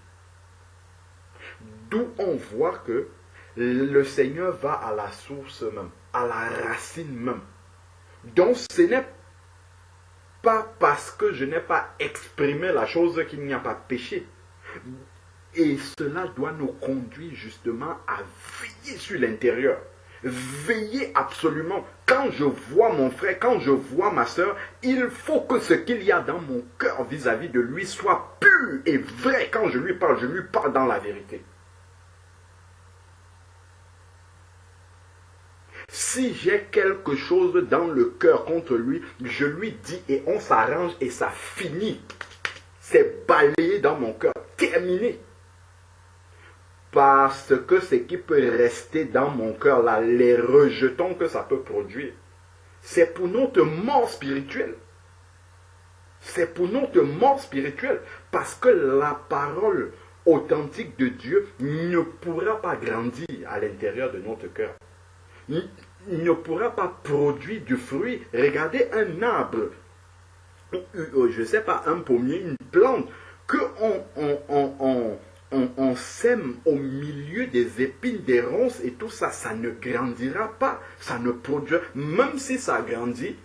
D'où on voit que le Seigneur va à la source même, à la racine même. Donc, ce n'est pas parce que je n'ai pas exprimé la chose qu'il n'y a pas péché. Et cela doit nous conduire justement à veiller sur l'intérieur. Veiller absolument. Quand je vois mon frère, quand je vois ma soeur, il faut que ce qu'il y a dans mon cœur vis-à-vis de lui soit pur et vrai. Quand je lui parle dans la vérité. Si j'ai quelque chose dans le cœur contre lui, je lui dis et on s'arrange et ça finit. C'est balayé dans mon cœur, terminé. Parce que ce qui peut rester dans mon cœur, là, les rejetons que ça peut produire, c'est pour notre mort spirituelle. C'est pour notre mort spirituelle. Parce que la parole authentique de Dieu ne pourra pas grandir à l'intérieur de notre cœur. Il ne pourra pas produire du fruit. Regardez un arbre, je ne sais pas, un pommier, une plante, que on sème au milieu des épines, des ronces et tout ça, ça ne grandira pas, ça ne produira, même si ça grandit,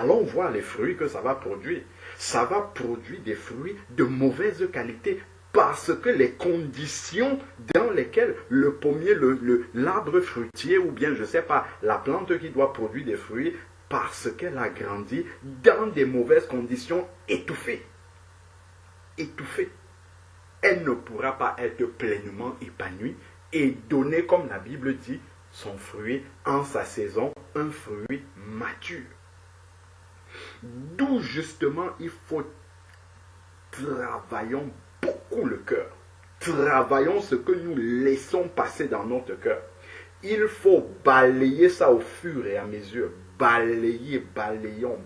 allons voir les fruits que ça va produire. Ça va produire des fruits de mauvaise qualité parce que les conditions dans lesquelles le pommier, l'arbre fruitier ou bien, je ne sais pas, la plante qui doit produire des fruits, parce qu'elle a grandi dans des mauvaises conditions étouffées. Étouffée. Elle ne pourra pas être pleinement épanouie et donner, comme la Bible dit, son fruit en sa saison, un fruit mature. D'où justement il faut travaillons beaucoup le cœur. Travaillons ce que nous laissons passer dans notre cœur. Il faut balayer ça au fur et à mesure. Balayons.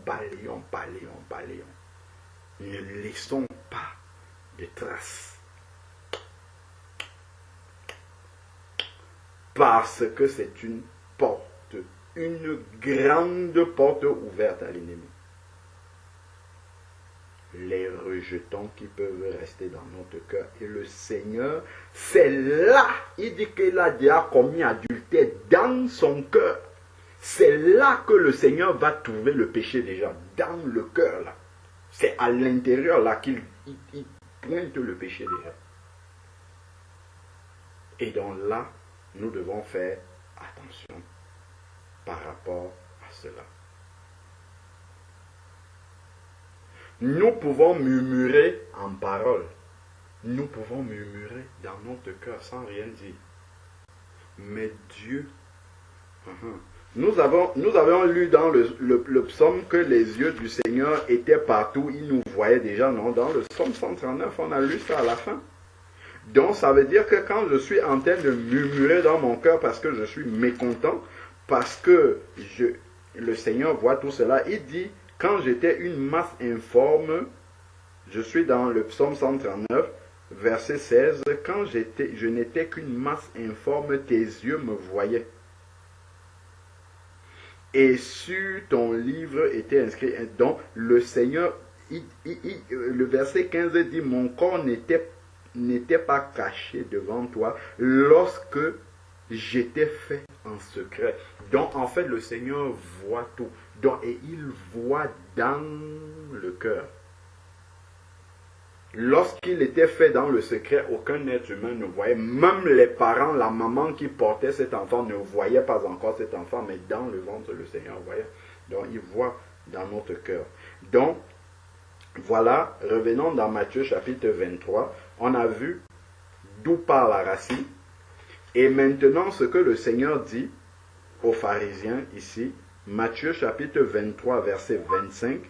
Ne laissons pas de traces. Parce que c'est une porte, une grande porte ouverte à l'ennemi. Les rejetons qui peuvent rester dans notre cœur. Et le Seigneur, c'est là, il dit qu'il a déjà commis adultère dans son cœur. C'est là que le Seigneur va trouver le péché déjà, dans le cœur là. C'est à l'intérieur là qu'il pointe le péché déjà. Et donc là, nous devons faire attention par rapport à cela. Nous pouvons murmurer en parole. Nous pouvons murmurer dans notre cœur sans rien dire. Mais Dieu... Nous avons lu dans le psaume que les yeux du Seigneur étaient partout. Il nous voyait déjà, non? Dans le psaume 139, on a lu ça à la fin. Donc ça veut dire que quand je suis en train de murmurer dans mon cœur parce que je suis mécontent, parce que le Seigneur voit tout cela, il dit... Quand j'étais une masse informe, je suis dans le psaume 139, verset 16, quand je n'étais qu'une masse informe, tes yeux me voyaient. Et sur ton livre était inscrit, donc le Seigneur, le verset 15 dit, mon corps n'était pas caché devant toi lorsque j'étais fait en secret. Donc en fait le Seigneur voit tout. Donc, et il voit dans le cœur. Lorsqu'il était fait dans le secret, aucun être humain ne voyait. Même les parents, la maman qui portait cet enfant ne voyait pas encore cet enfant, mais dans le ventre, le Seigneur voyait. Donc, il voit dans notre cœur. Donc, voilà, revenons dans Matthieu chapitre 23. On a vu d'où part la racine. Et maintenant, ce que le Seigneur dit aux pharisiens ici, Matthieu chapitre 23, verset 25,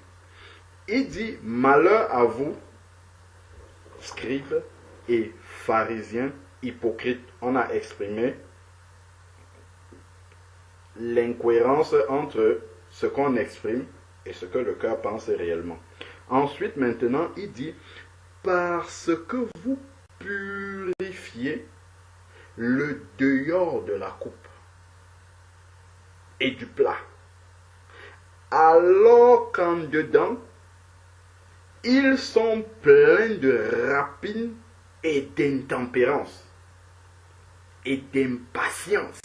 il dit, malheur à vous, scribes et pharisiens hypocrites. On a exprimé l'incohérence entre ce qu'on exprime et ce que le cœur pense réellement. Ensuite, maintenant, il dit, parce que vous purifiez le dehors de la coupe et du plat, alors qu'en dedans, ils sont pleins de rapines et d'intempérance et d'impatience.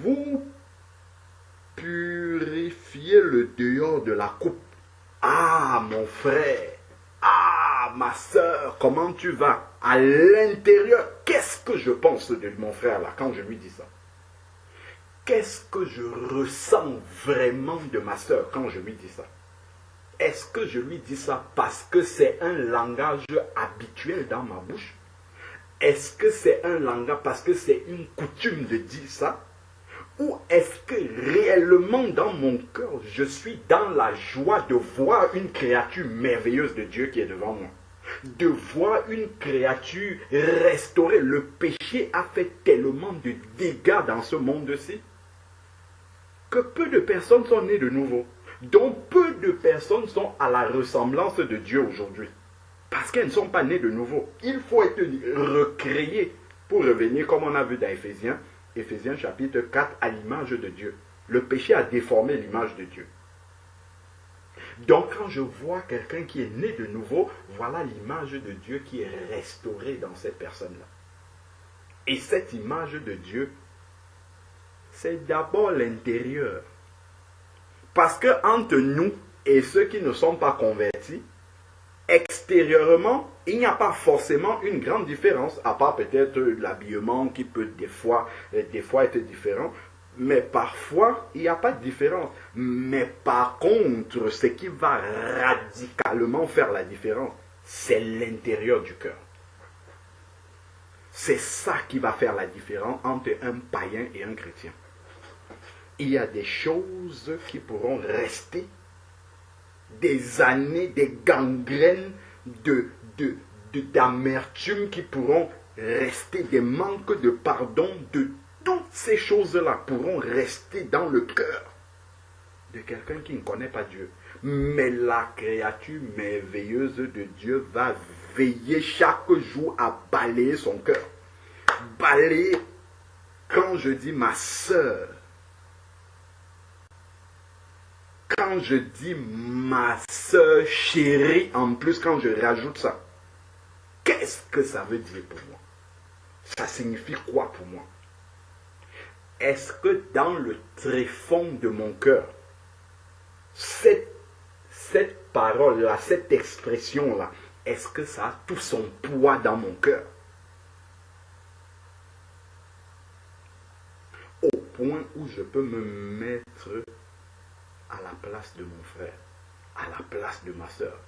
Vous purifiez le dehors de la coupe. Ah, mon frère, ah, ma soeur, comment tu vas? À l'intérieur, qu'est-ce que je pense de mon frère là quand je lui dis ça? Qu'est-ce que je ressens vraiment de ma soeur quand je lui dis ça? Est-ce que je lui dis ça parce que c'est un langage habituel dans ma bouche? Est-ce que c'est un langage parce que c'est une coutume de dire ça? Ou est-ce que réellement dans mon cœur, je suis dans la joie de voir une créature merveilleuse de Dieu qui est devant moi? De voir une créature restaurée. Le péché a fait tellement de dégâts dans ce monde-ci que peu de personnes sont nées de nouveau. Donc peu de personnes sont à la ressemblance de Dieu aujourd'hui. Parce qu'elles ne sont pas nées de nouveau. Il faut être recréé pour revenir, comme on a vu dans Éphésiens chapitre 4, à l'image de Dieu. Le péché a déformé l'image de Dieu. Donc quand je vois quelqu'un qui est né de nouveau, voilà l'image de Dieu qui est restaurée dans cette personne-là. Et cette image de Dieu, c'est d'abord l'intérieur. Parce que entre nous et ceux qui ne sont pas convertis, extérieurement, il n'y a pas forcément une grande différence, à part peut-être l'habillement qui peut des fois être différent. Mais parfois, il n'y a pas de différence. Mais par contre, ce qui va radicalement faire la différence, c'est l'intérieur du cœur. C'est ça qui va faire la différence entre un païen et un chrétien. Il y a des choses qui pourront rester des années, des gangrènes d'amertume qui pourront rester, des manques de pardon, de toutes ces choses-là pourront rester dans le cœur de quelqu'un qui ne connaît pas Dieu. Mais la créature merveilleuse de Dieu va veiller chaque jour à balayer son cœur. Balayer, quand je dis ma sœur, quand je dis ma sœur chérie, en plus quand je rajoute ça, qu'est-ce que ça veut dire pour moi? Ça signifie quoi pour moi? Est-ce que dans le tréfonds de mon cœur, cette parole-là, cette expression-là, est-ce que ça a tout son poids dans mon cœur? Au point où je peux me mettre à la place de mon frère, à la place de ma soeur,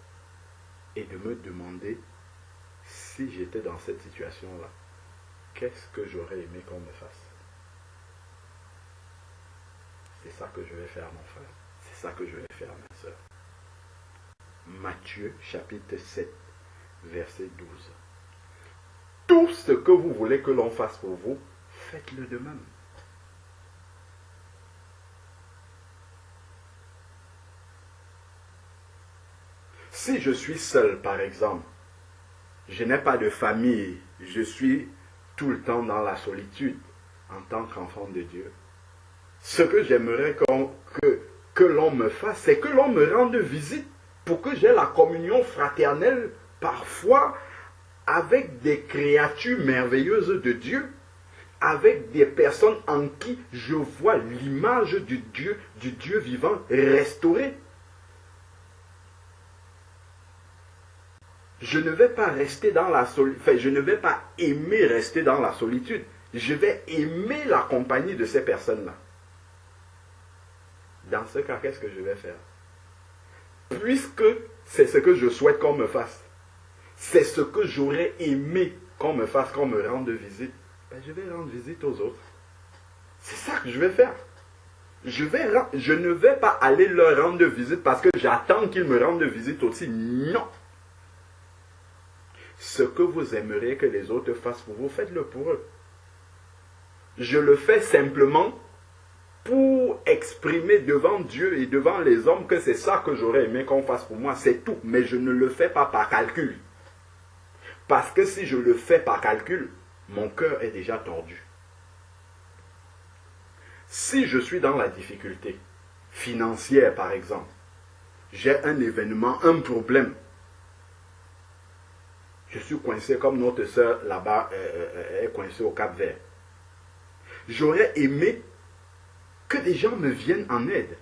et de me demander, si j'étais dans cette situation-là, qu'est-ce que j'aurais aimé qu'on me fasse? C'est ça que je vais faire, mon frère. C'est ça que je vais faire, ma soeur. Matthieu, chapitre 7, verset 12. Tout ce que vous voulez que l'on fasse pour vous, faites-le de même. Si je suis seul, par exemple, je n'ai pas de famille, je suis tout le temps dans la solitude en tant qu'enfant de Dieu. Ce que j'aimerais que l'on me fasse, c'est que l'on me rende visite pour que j'ai la communion fraternelle parfois avec des créatures merveilleuses de Dieu, avec des personnes en qui je vois l'image du Dieu vivant restaurée. Je ne vais pas rester dans la solitude, enfin, je ne vais pas aimer rester dans la solitude. Je vais aimer la compagnie de ces personnes-là. Dans ce cas, qu'est-ce que je vais faire? Puisque c'est ce que je souhaite qu'on me fasse, c'est ce que j'aurais aimé qu'on me fasse, qu'on me rende visite, ben, je vais rendre visite aux autres. C'est ça que je vais faire. Je ne vais pas aller leur rendre visite parce que j'attends qu'ils me rendent visite aussi. Non. Ce que vous aimeriez que les autres fassent pour vous, faites-le pour eux. Je le fais simplement pour exprimer devant Dieu et devant les hommes que c'est ça que j'aurais aimé qu'on fasse pour moi, c'est tout. Mais je ne le fais pas par calcul. Parce que si je le fais par calcul, mon cœur est déjà tordu. Si je suis dans la difficulté financière, par exemple, j'ai un événement, un problème, je suis coincé comme notre soeur là-bas est coincée au Cap-Vert. J'aurais aimé que des gens me viennent en aide.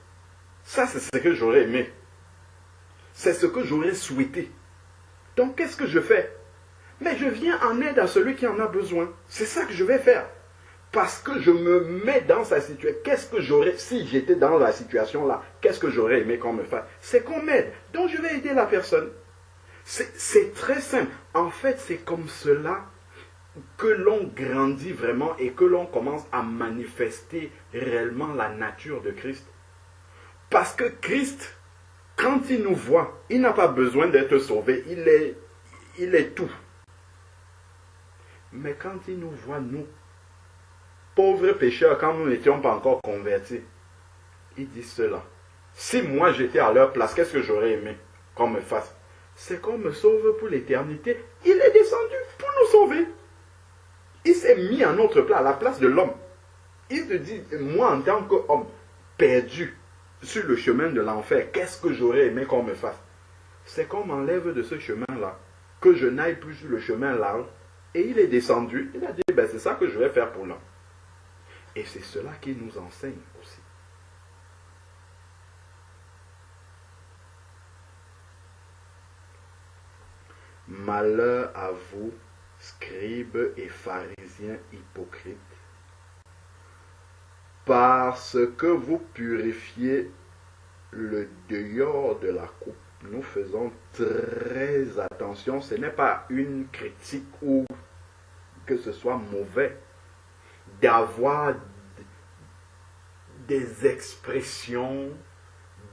Ça, c'est ce que j'aurais aimé. C'est ce que j'aurais souhaité. Donc, qu'est-ce que je fais? Mais je viens en aide à celui qui en a besoin. C'est ça que je vais faire. Parce que je me mets dans sa situation. Qu'est-ce que j'aurais, si j'étais dans la situation là, qu'est-ce que j'aurais aimé qu'on me fasse? C'est qu'on m'aide. Donc, je vais aider la personne. C'est très simple. En fait, c'est comme cela que l'on grandit vraiment et que l'on commence à manifester réellement la nature de Christ. Parce que Christ, quand il nous voit, il n'a pas besoin d'être sauvé. Il est tout. Mais quand il nous voit, nous, pauvres pécheurs, quand nous n'étions pas encore convertis, il dit cela. Si moi j'étais à leur place, qu'est-ce que j'aurais aimé qu'on me fasse? C'est qu'on me sauve pour l'éternité. Il est descendu pour nous sauver. Il s'est mis à notre place, à la place de l'homme. Il te dit, moi en tant qu'homme perdu sur le chemin de l'enfer, qu'est-ce que j'aurais aimé qu'on me fasse? C'est qu'on m'enlève de ce chemin-là, que je n'aille plus sur le chemin large. Et il est descendu, il a dit, ben, c'est ça que je vais faire pour l'homme. Et c'est cela qu'il nous enseigne aussi. Malheur à vous, scribes et pharisiens hypocrites, parce que vous purifiez le dehors de la coupe. Nous faisons très attention, ce n'est pas une critique ou que ce soit mauvais d'avoir des expressions,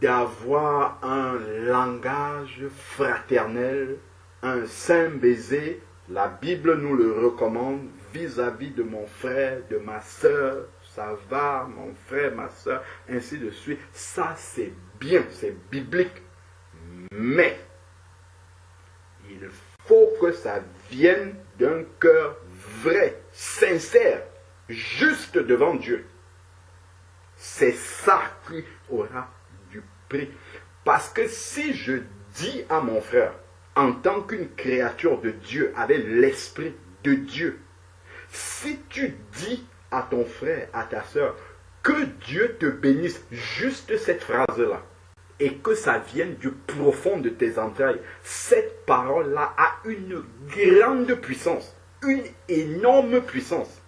d'avoir un langage fraternel, un saint baiser. La Bible nous le recommande vis-à-vis de mon frère, de ma soeur. Ça va, mon frère, ma soeur, ainsi de suite. Ça, c'est bien, c'est biblique. Mais, il faut que ça vienne d'un cœur vrai, sincère, juste devant Dieu. C'est ça qui aura du prix. Parce que si je dis à mon frère, en tant qu'une créature de Dieu, avec l'esprit de Dieu, si tu dis à ton frère, à ta soeur, que Dieu te bénisse, juste cette phrase-là, et que ça vienne du profond de tes entrailles, cette parole-là a une grande puissance, une énorme puissance,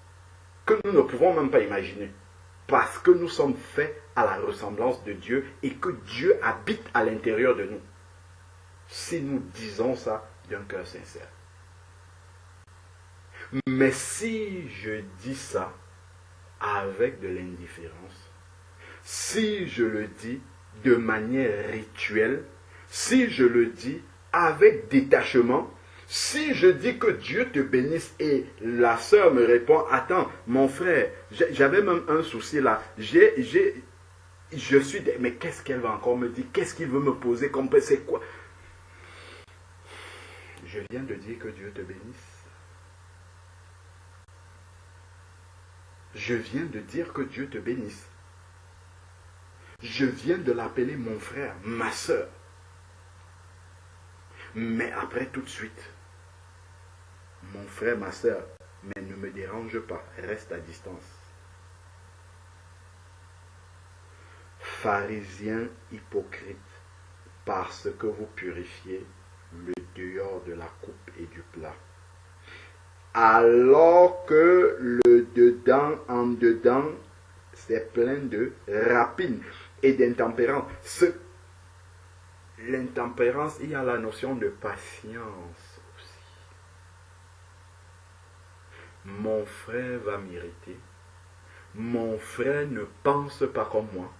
que nous ne pouvons même pas imaginer. Parce que nous sommes faits à la ressemblance de Dieu et que Dieu habite à l'intérieur de nous. Si nous disons ça d'un cœur sincère. Mais si je dis ça avec de l'indifférence, si je le dis de manière rituelle, si je le dis avec détachement, si je dis que Dieu te bénisse et la sœur me répond, attends, mon frère, j'avais même un souci là, je suis, mais qu'est-ce qu'elle va encore me dire? Qu'est-ce qu'il veut me poser comme c'est quoi? Je viens de dire que Dieu te bénisse. Je viens de dire que Dieu te bénisse. Je viens de l'appeler mon frère, ma soeur. Mais après tout de suite, mon frère, ma soeur, mais ne me dérange pas, reste à distance. Pharisiens hypocrites, parce que vous purifiez le dehors de la coupe et du plat, alors que le dedans en dedans, c'est plein de rapine et d'intempérance. L'intempérance, il y a la notion de patience aussi. Mon frère va m'irriter. Mon frère ne pense pas comme moi.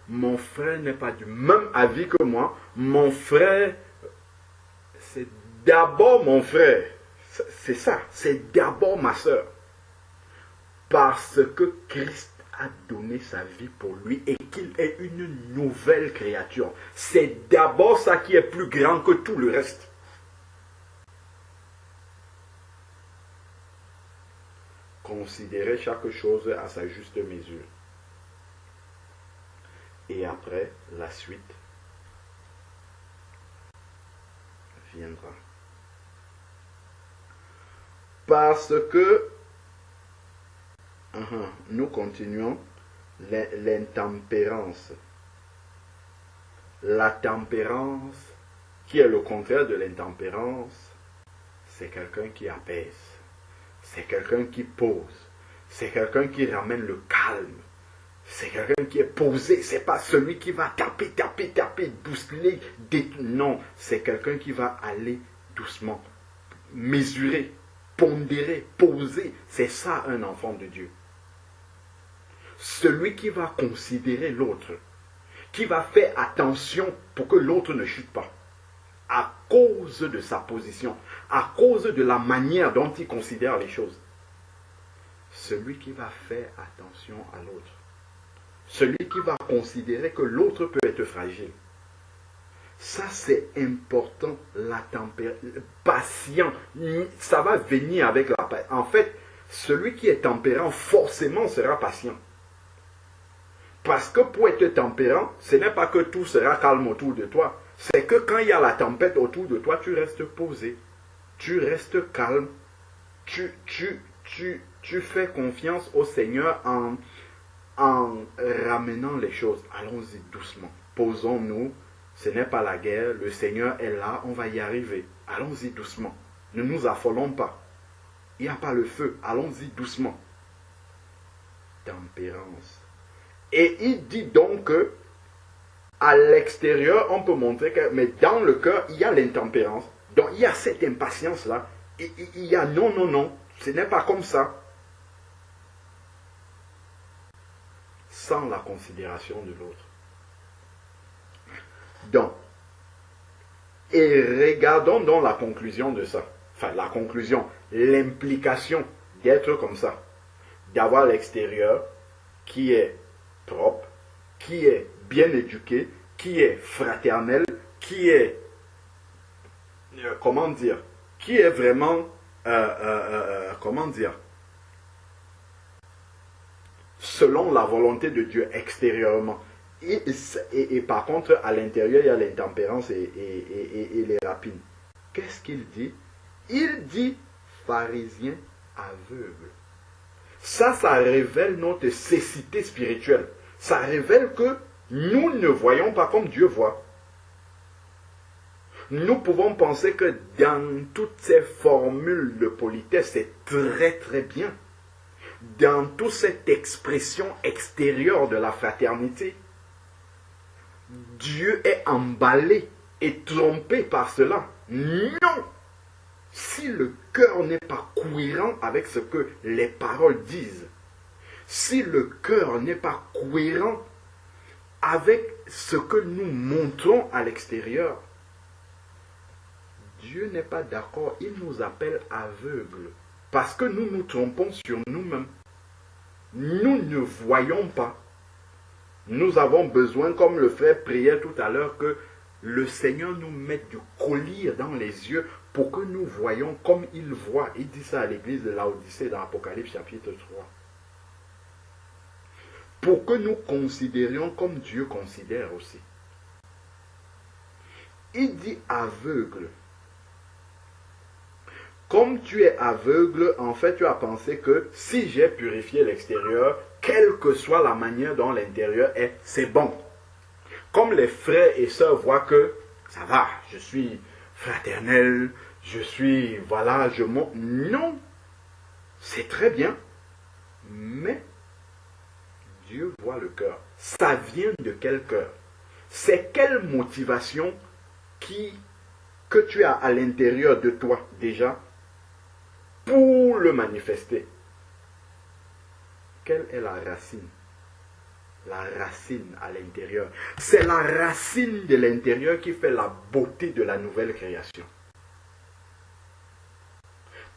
Mon frère n'est pas du même avis que moi. Mon frère, c'est d'abord mon frère. C'est ça, c'est d'abord ma soeur. Parce que Christ a donné sa vie pour lui et qu'il est une nouvelle créature. C'est d'abord ça qui est plus grand que tout le reste. Considérez chaque chose à sa juste mesure. Et après, la suite viendra. Parce que nous continuons l'intempérance. La tempérance, qui est le contraire de l'intempérance, c'est quelqu'un qui apaise. C'est quelqu'un qui pose. C'est quelqu'un qui ramène le calme. C'est quelqu'un qui est posé. C'est pas celui qui va taper, bousculer. Non, c'est quelqu'un qui va aller doucement, mesurer, pondérer, poser. C'est ça un enfant de Dieu. Celui qui va considérer l'autre, qui va faire attention pour que l'autre ne chute pas, à cause de sa position, à cause de la manière dont il considère les choses. Celui qui va faire attention à l'autre, celui qui va considérer que l'autre peut être fragile. Ça, c'est important, la tempérance, patient, ça va venir avec la patience. En fait, celui qui est tempérant, forcément sera patient. Parce que pour être tempérant, ce n'est pas que tout sera calme autour de toi. C'est que quand il y a la tempête autour de toi, tu restes posé. Tu restes calme. Tu fais confiance au Seigneur en ramenant les choses. Allons-y doucement. Posons-nous. Ce n'est pas la guerre. Le Seigneur est là. On va y arriver. Allons-y doucement. Ne nous affolons pas. Il n'y a pas le feu. Allons-y doucement. Tempérance. Et il dit donc que à l'extérieur, on peut montrer que, mais dans le cœur, il y a l'intempérance. Donc il y a cette impatience-là. Il y a non, ce n'est pas comme ça. Sans la considération de l'autre. Donc, et regardons donc la conclusion de ça. Enfin, la conclusion, l'implication d'être comme ça. D'avoir l'extérieur qui est propre, qui est bien éduqué, qui est fraternel, qui est, comment dire, qui est vraiment, comment dire, selon la volonté de Dieu extérieurement. Et par contre, à l'intérieur, il y a l'intempérance et les rapines. Qu'est-ce qu'il dit? Il dit pharisien aveugle. Ça révèle notre cécité spirituelle. Ça révèle que nous ne voyons pas comme Dieu voit. Nous pouvons penser que dans toutes ces formules de politesse, c'est très très bien. Dans toute cette expression extérieure de la fraternité, Dieu est emballé et trompé par cela. Non! Si le cœur n'est pas cohérent avec ce que les paroles disent, si le cœur n'est pas cohérent avec ce que nous montrons à l'extérieur, Dieu n'est pas d'accord. Il nous appelle aveugles. Parce que nous nous trompons sur nous-mêmes. Nous ne voyons pas. Nous avons besoin, comme le frère priait tout à l'heure, que le Seigneur nous mette du collier dans les yeux pour que nous voyions comme il voit. Il dit ça à l'église de Laodicée dans Apocalypse chapitre 3. Pour que nous considérions comme Dieu considère aussi. Il dit aveugle. Comme tu es aveugle, en fait, tu as pensé que si j'ai purifié l'extérieur, quelle que soit la manière dont l'intérieur est, c'est bon. Comme les frères et sœurs voient que ça va, je suis fraternel, je suis, voilà, je monte. Non, c'est très bien, mais Dieu voit le cœur. Ça vient de quel cœur? C'est quelle motivation que tu as à l'intérieur de toi déjà pour le manifester? Quelle est la racine? La racine à l'intérieur. C'est la racine de l'intérieur qui fait la beauté de la nouvelle création.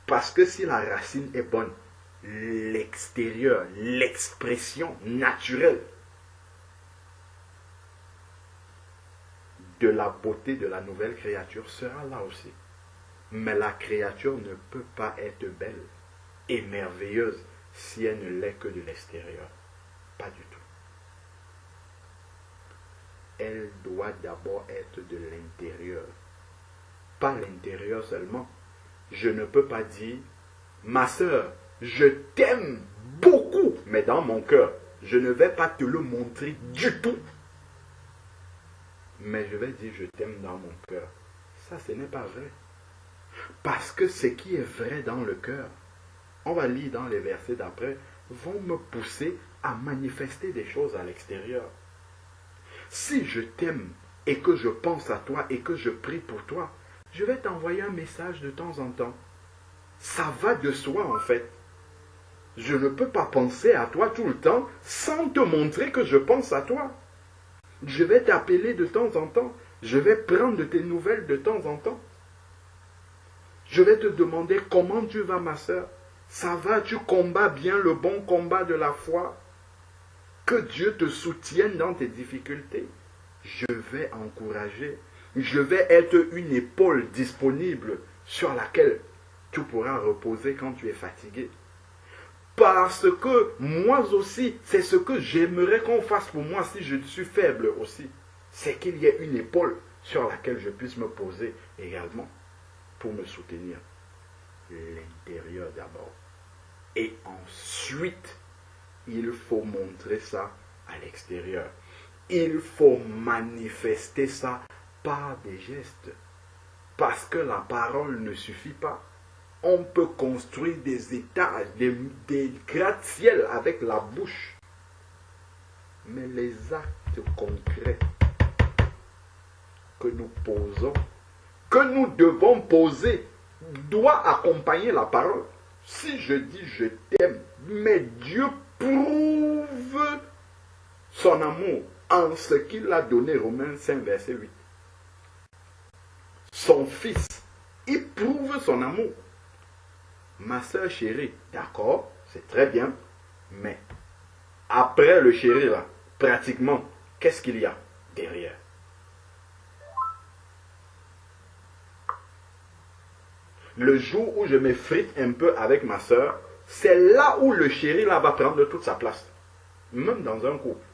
Parce que si la racine est bonne, l'extérieur, l'expression naturelle de la beauté de la nouvelle créature sera là aussi. Mais la créature ne peut pas être belle et merveilleuse si elle ne l'est que de l'extérieur. Pas du tout. Elle doit d'abord être de l'intérieur. Pas l'intérieur seulement. Je ne peux pas dire, ma sœur, je t'aime beaucoup, mais dans mon cœur, je ne vais pas te le montrer du tout. Mais je vais dire, je t'aime dans mon cœur. Ça, ce n'est pas vrai. Parce que ce qui est vrai dans le cœur, on va lire dans les versets d'après, vont me pousser à manifester des choses à l'extérieur. Si je t'aime et que je pense à toi et que je prie pour toi, je vais t'envoyer un message de temps en temps. Ça va de soi en fait. Je ne peux pas penser à toi tout le temps sans te montrer que je pense à toi. Je vais t'appeler de temps en temps. Je vais prendre de tes nouvelles de temps en temps. Je vais te demander comment tu vas, ma soeur. Ça va, tu combats bien le bon combat de la foi. Que Dieu te soutienne dans tes difficultés. Je vais encourager. Je vais être une épaule disponible sur laquelle tu pourras reposer quand tu es fatigué. Parce que moi aussi, c'est ce que j'aimerais qu'on fasse pour moi si je suis faible aussi. C'est qu'il y ait une épaule sur laquelle je puisse me poser également pour me soutenir. L'intérieur d'abord. Et ensuite, il faut montrer ça à l'extérieur. Il faut manifester ça par des gestes. Parce que la parole ne suffit pas. On peut construire des étages, des gratte-ciel avec la bouche. Mais les actes concrets que nous posons, que nous devons poser, doivent accompagner la parole. Si je dis je t'aime, mais Dieu prouve son amour en ce qu'il a donné, Romains 5, verset 8. Son fils, il prouve son amour. Ma soeur chérie, d'accord, c'est très bien, mais après le chéri là, pratiquement, qu'est-ce qu'il y a derrière? Le jour où je m'effrite un peu avec ma soeur, c'est là où le chéri là va prendre toute sa place. Même dans un couple.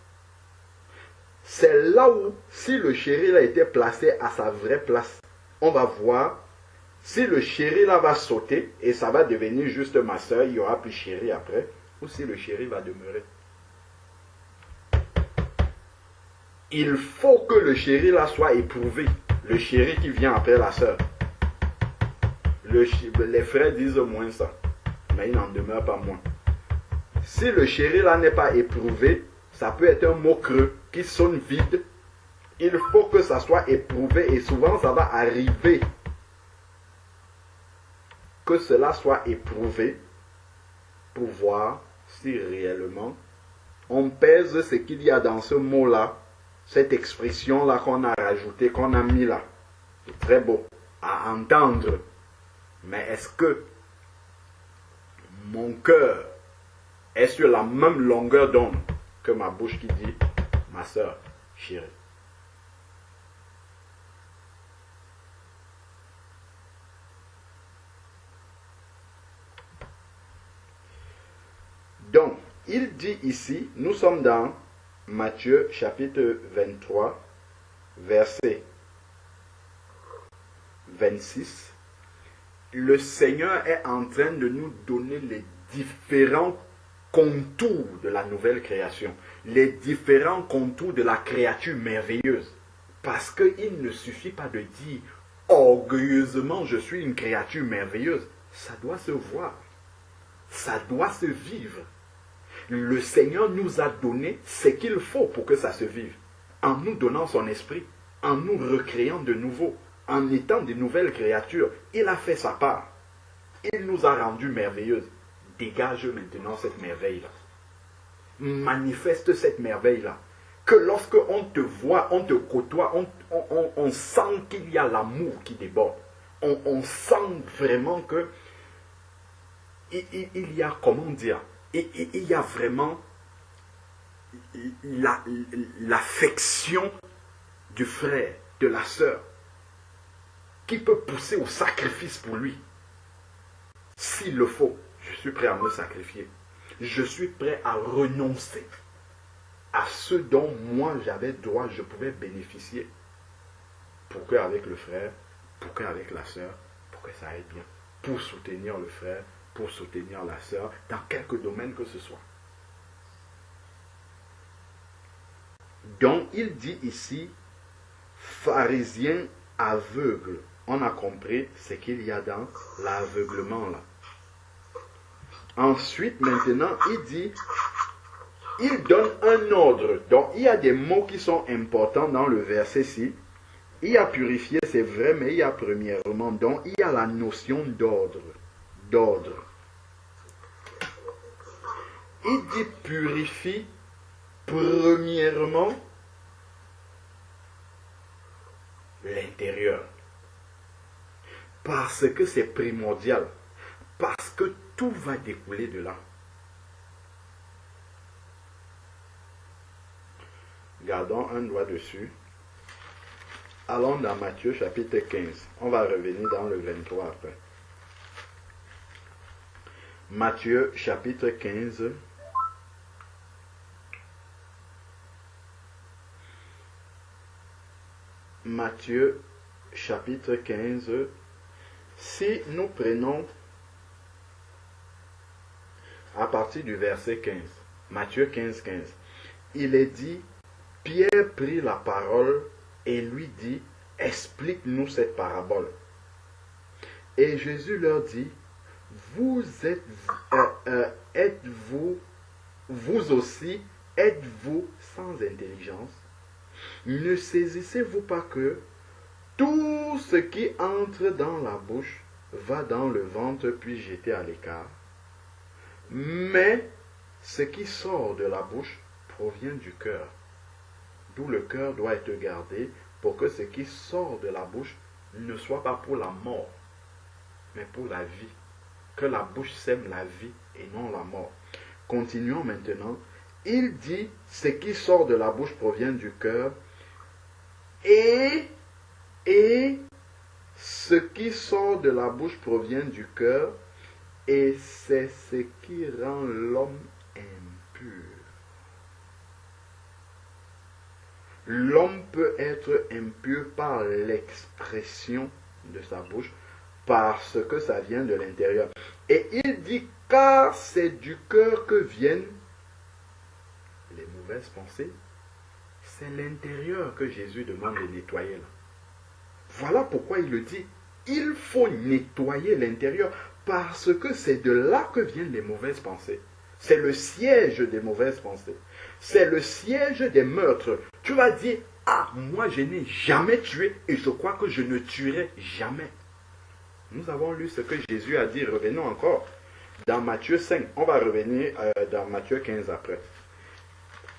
C'est là où, si le chéri là était placé à sa vraie place, on va voir si le chéri là va sauter et ça va devenir juste ma soeur, il n'y aura plus chéri après, ou si le chéri va demeurer. Il faut que le chéri là soit éprouvé. Le chéri qui vient après la soeur. Les frères disent moins ça, mais il n'en demeure pas moins. Si le chéri là n'est pas éprouvé, ça peut être un mot creux qui sonne vide. Il faut que ça soit éprouvé et souvent ça va arriver que cela soit éprouvé pour voir si réellement on pèse ce qu'il y a dans ce mot-là, cette expression-là qu'on a rajoutée, qu'on a mis là. C'est très beau à entendre. Mais est-ce que mon cœur est sur la même longueur d'onde que ma bouche qui dit ma soeur chérie? Donc, il dit ici, nous sommes dans Matthieu chapitre 23, verset 26. Le Seigneur est en train de nous donner les différents contours de la nouvelle création, les différents contours de la créature merveilleuse. Parce qu'il ne suffit pas de dire orgueilleusement je suis une créature merveilleuse. Ça doit se voir, ça doit se vivre. Le Seigneur nous a donné ce qu'il faut pour que ça se vive, en nous donnant son esprit, en nous recréant de nouveau, en étant de nouvelles créatures. Il a fait sa part. Il nous a rendus merveilleuses. Dégage maintenant cette merveille-là. Manifeste cette merveille-là. Que lorsque on te voit, on te côtoie, on sent qu'il y a l'amour qui déborde. On sent vraiment que il y a, comment dire, il y a vraiment l'affection du frère, de la sœur, qui peut pousser au sacrifice pour lui. S'il le faut, je suis prêt à me sacrifier. Je suis prêt à renoncer à ce dont moi j'avais droit, je pouvais bénéficier. Pour qu'avec le frère, pour qu'avec la sœur, pour que ça aille bien. Pour soutenir le frère, pour soutenir la sœur, dans quelque domaine que ce soit. Donc il dit ici, pharisien aveugle. On a compris ce qu'il y a dans l'aveuglement là. Ensuite, maintenant, il dit, il donne un ordre. Donc, il y a des mots qui sont importants dans le verset-ci. Il y a purifié, c'est vrai, mais il y a premièrement, donc, il y a la notion d'ordre. D'ordre. Il dit purifie, premièrement, l'intérieur. Parce que c'est primordial. Parce que tout va découler de là. Gardons un doigt dessus. Allons dans Matthieu chapitre 15. On va revenir dans le 23 après. Matthieu chapitre 15. Matthieu chapitre 15. Si nous prenons à partir du verset 15, Matthieu 15, 15, il est dit, Pierre prit la parole et lui dit, explique-nous cette parabole. Et Jésus leur dit, vous aussi, êtes-vous sans intelligence? Ne saisissez-vous pas que tout ce qui entre dans la bouche va dans le ventre puis jeté à l'écart? Mais ce qui sort de la bouche provient du cœur. D'où le cœur doit être gardé pour que ce qui sort de la bouche ne soit pas pour la mort, mais pour la vie. Que la bouche sème la vie et non la mort. Continuons maintenant. Il dit, ce qui sort de la bouche provient du cœur et ce qui sort de la bouche provient du cœur et c'est ce qui rend l'homme impur. L'homme peut être impur par l'expression de sa bouche, parce que ça vient de l'intérieur. Et il dit, car c'est du cœur que viennent les mauvaises pensées. C'est l'intérieur que Jésus demande de nettoyer là. Voilà pourquoi il le dit. Il faut nettoyer l'intérieur, parce que c'est de là que viennent les mauvaises pensées. C'est le siège des mauvaises pensées. C'est le siège des meurtres. Tu vas dire, ah, moi je n'ai jamais tué et je crois que je ne tuerai jamais. Nous avons lu ce que Jésus a dit. Revenons encore dans Matthieu 5. On va revenir dans Matthieu 15 après.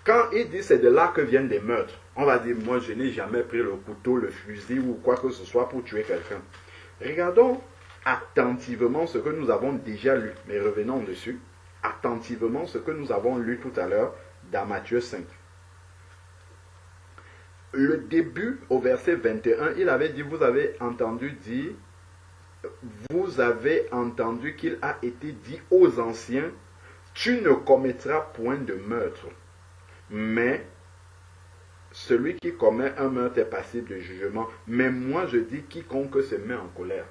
Quand il dit c'est de là que viennent les meurtres, on va dire, moi je n'ai jamais pris le couteau, le fusil ou quoi que ce soit pour tuer quelqu'un. Regardons attentivement ce que nous avons déjà lu, mais revenons dessus. Attentivement ce que nous avons lu tout à l'heure dans Matthieu 5. Le début au verset 21, il avait dit, vous avez entendu qu'il a été dit aux anciens, tu ne commettras point de meurtre, mais celui qui commet un meurtre est passible de jugement. Mais moi je dis, quiconque se met en colère.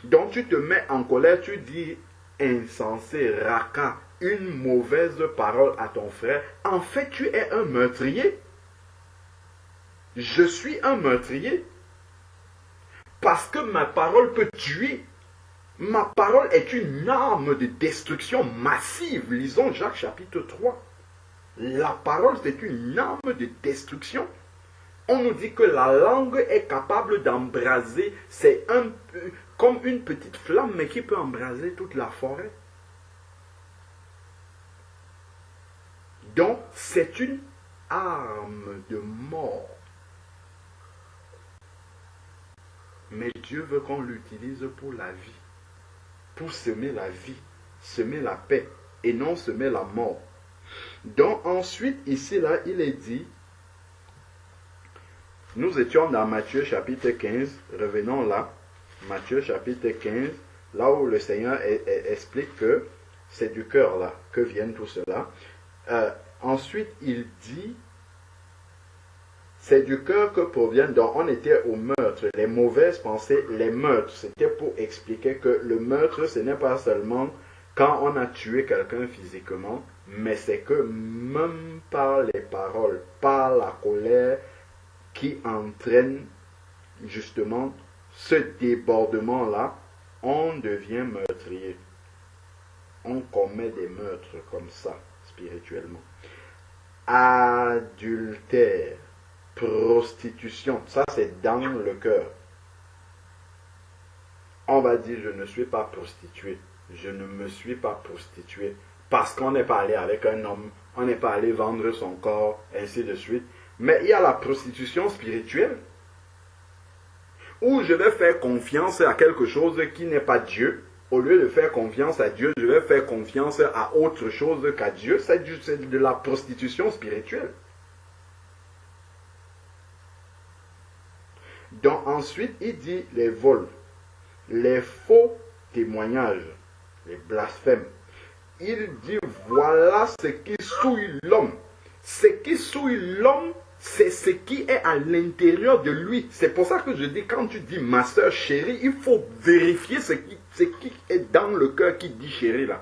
Donc tu te mets en colère, tu dis insensé, raca, une mauvaise parole à ton frère. En fait, tu es un meurtrier. Je suis un meurtrier. Parce que ma parole peut tuer. Ma parole est une arme de destruction massive. Lisons Jacques chapitre 3. La parole, c'est une arme de destruction. On nous dit que la langue est capable d'embraser. C'est comme une petite flamme, mais qui peut embraser toute la forêt. Donc, c'est une arme de mort. Mais Dieu veut qu'on l'utilise pour la vie. pour semer la vie, semer la paix et non semer la mort. Donc ensuite, ici, là, il est dit, nous étions dans Matthieu chapitre 15, revenons là, Matthieu chapitre 15, là où le Seigneur explique que c'est du cœur là que viennent tout cela. Ensuite, il dit, c'est du cœur que proviennent, donc on était au meurtre, les mauvaises pensées, les meurtres. C'était pour expliquer que le meurtre, ce n'est pas seulement quand on a tué quelqu'un physiquement, mais c'est que même par les paroles, par la colère qui entraîne justement ce débordement-là, on devient meurtrier. On commet des meurtres comme ça, spirituellement. Adultère, prostitution, ça c'est dans le cœur. On va dire, je ne suis pas prostitué, je ne me suis pas prostitué, parce qu'on n'est pas allé avec un homme, on n'est pas allé vendre son corps, ainsi de suite. Mais il y a la prostitution spirituelle, où je vais faire confiance à quelque chose qui n'est pas Dieu. Au lieu de faire confiance à Dieu, je vais faire confiance à autre chose qu'à Dieu. C'est de la prostitution spirituelle. Donc ensuite, il dit les vols, les faux témoignages, les blasphèmes. Il dit voilà ce qui souille l'homme. Ce qui souille l'homme, c'est ce qui est à l'intérieur de lui. C'est pour ça que je dis, quand tu dis ma soeur chérie, il faut vérifier ce qui est dans le cœur qui dit chérie là.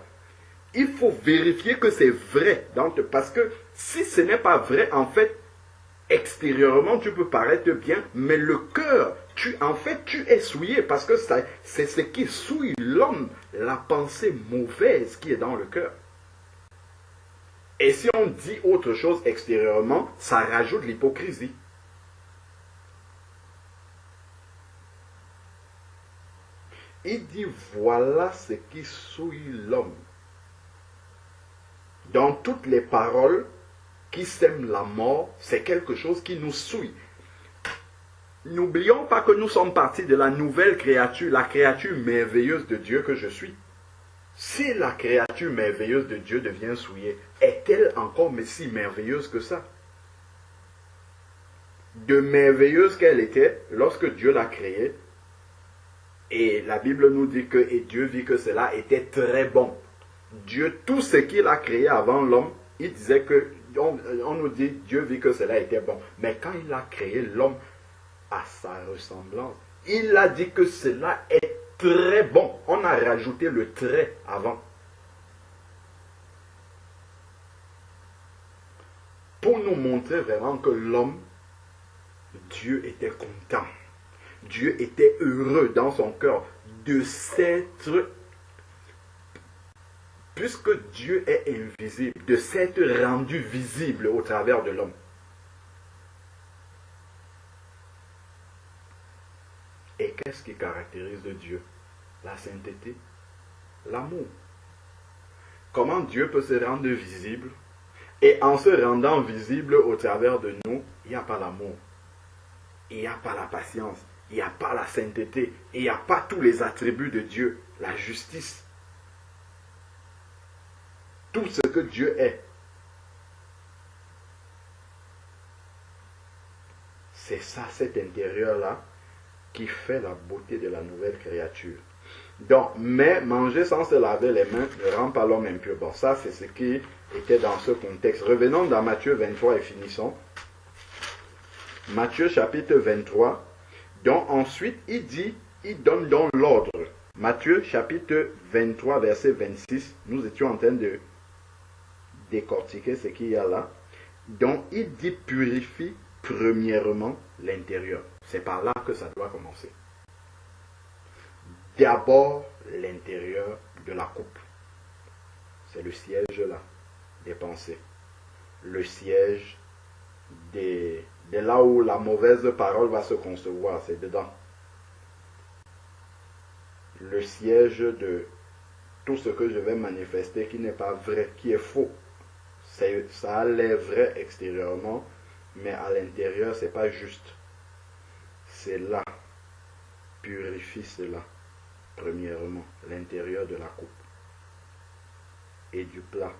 Il faut vérifier que c'est vrai. Parce que si ce n'est pas vrai, en fait, extérieurement, tu peux paraître bien, mais le cœur, tu es souillé parce que c'est ce qui souille l'homme, la pensée mauvaise qui est dans le cœur. Et si on dit autre chose extérieurement, ça rajoute l'hypocrisie. Il dit, voilà ce qui souille l'homme. Dans toutes les paroles qui sèment la mort, c'est quelque chose qui nous souille. N'oublions pas que nous sommes partis de la nouvelle créature, la créature merveilleuse de Dieu que je suis. Si la créature merveilleuse de Dieu devient souillée, est-elle encore mais si merveilleuse que ça? De merveilleuse qu'elle était lorsque Dieu l'a créée, et la Bible nous dit que et Dieu vit que cela était très bon. Dieu, tout ce qu'il a créé avant l'homme, il disait que, on nous dit Dieu vit que cela était bon. Mais quand il a créé l'homme à sa ressemblance, il a dit que cela est très bon. On a rajouté le très avant. Pour nous montrer vraiment que l'homme, Dieu était content. Dieu était heureux dans son cœur de s'être, puisque Dieu est invisible, de s'être rendu visible au travers de l'homme. Et qu'est-ce qui caractérise de Dieu? La sainteté, l'amour. Comment Dieu peut se rendre visible? Et en se rendant visible au travers de nous, il n'y a pas l'amour. Il n'y a pas la patience. Il n'y a pas la sainteté. Il n'y a pas tous les attributs de Dieu. La justice. Tout ce que Dieu est. C'est ça, cet intérieur-là, qui fait la beauté de la nouvelle créature. Donc, mais manger sans se laver les mains ne rend pas l'homme impur. Bon, ça, c'est ce qui était dans ce contexte. Revenons dans Matthieu 23 et finissons. Matthieu chapitre 23. Donc, ensuite, il donne donc l'ordre. Matthieu chapitre 23, verset 26. Nous étions en train de décortiquer ce qu'il y a là. Donc, il dit purifie premièrement l'intérieur. C'est par là que ça doit commencer. D'abord, l'intérieur de la coupe. C'est le siège là, des pensées. Le siège de là où la mauvaise parole va se concevoir, c'est dedans. Le siège de tout ce que je vais manifester qui n'est pas vrai, qui est faux. Ça a l'air vrai extérieurement, mais à l'intérieur, c'est pas juste. C'est là. Purifie cela. premièrement, l'intérieur de la coupe et du plat.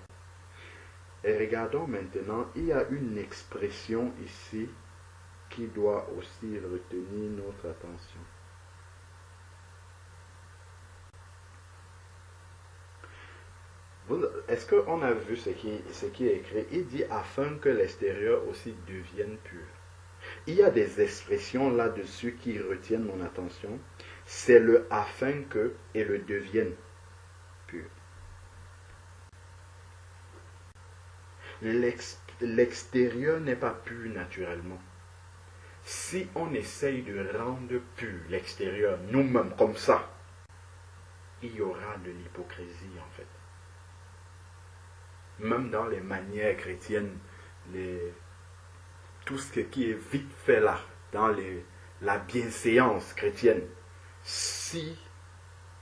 Et regardons maintenant, il y a une expression ici qui doit aussi retenir notre attention. Est-ce qu'on a vu ce qui est écrit? Il dit afin que l'extérieur aussi devienne pur. Il y a des expressions là-dessus qui retiennent mon attention. C'est le afin que et le devienne pur. L'extérieur n'est pas pur naturellement. Si on essaye de rendre pur l'extérieur nous-mêmes comme ça, il y aura de l'hypocrisie en fait. Même dans les manières chrétiennes, tout ce qui est vite fait là, dans la bienséance chrétienne, si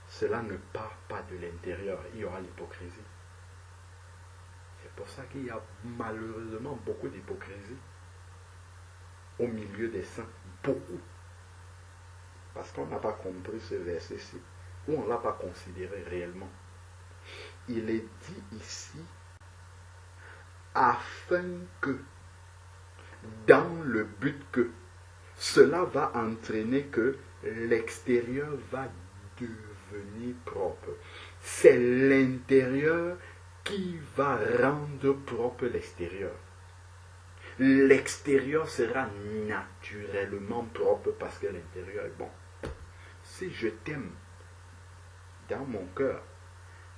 cela ne part pas de l'intérieur, il y aura l'hypocrisie. C'est pour ça qu'il y a malheureusement beaucoup d'hypocrisie au milieu des saints. Beaucoup. Parce qu'on n'a pas compris ce verset-ci, ou on ne l'a pas considéré réellement. Il est dit ici, afin que, dans le but que, cela va entraîner que l'extérieur va devenir propre. C'est l'intérieur qui va rendre propre l'extérieur. L'extérieur sera naturellement propre parce que l'intérieur est bon. Si je t'aime dans mon cœur,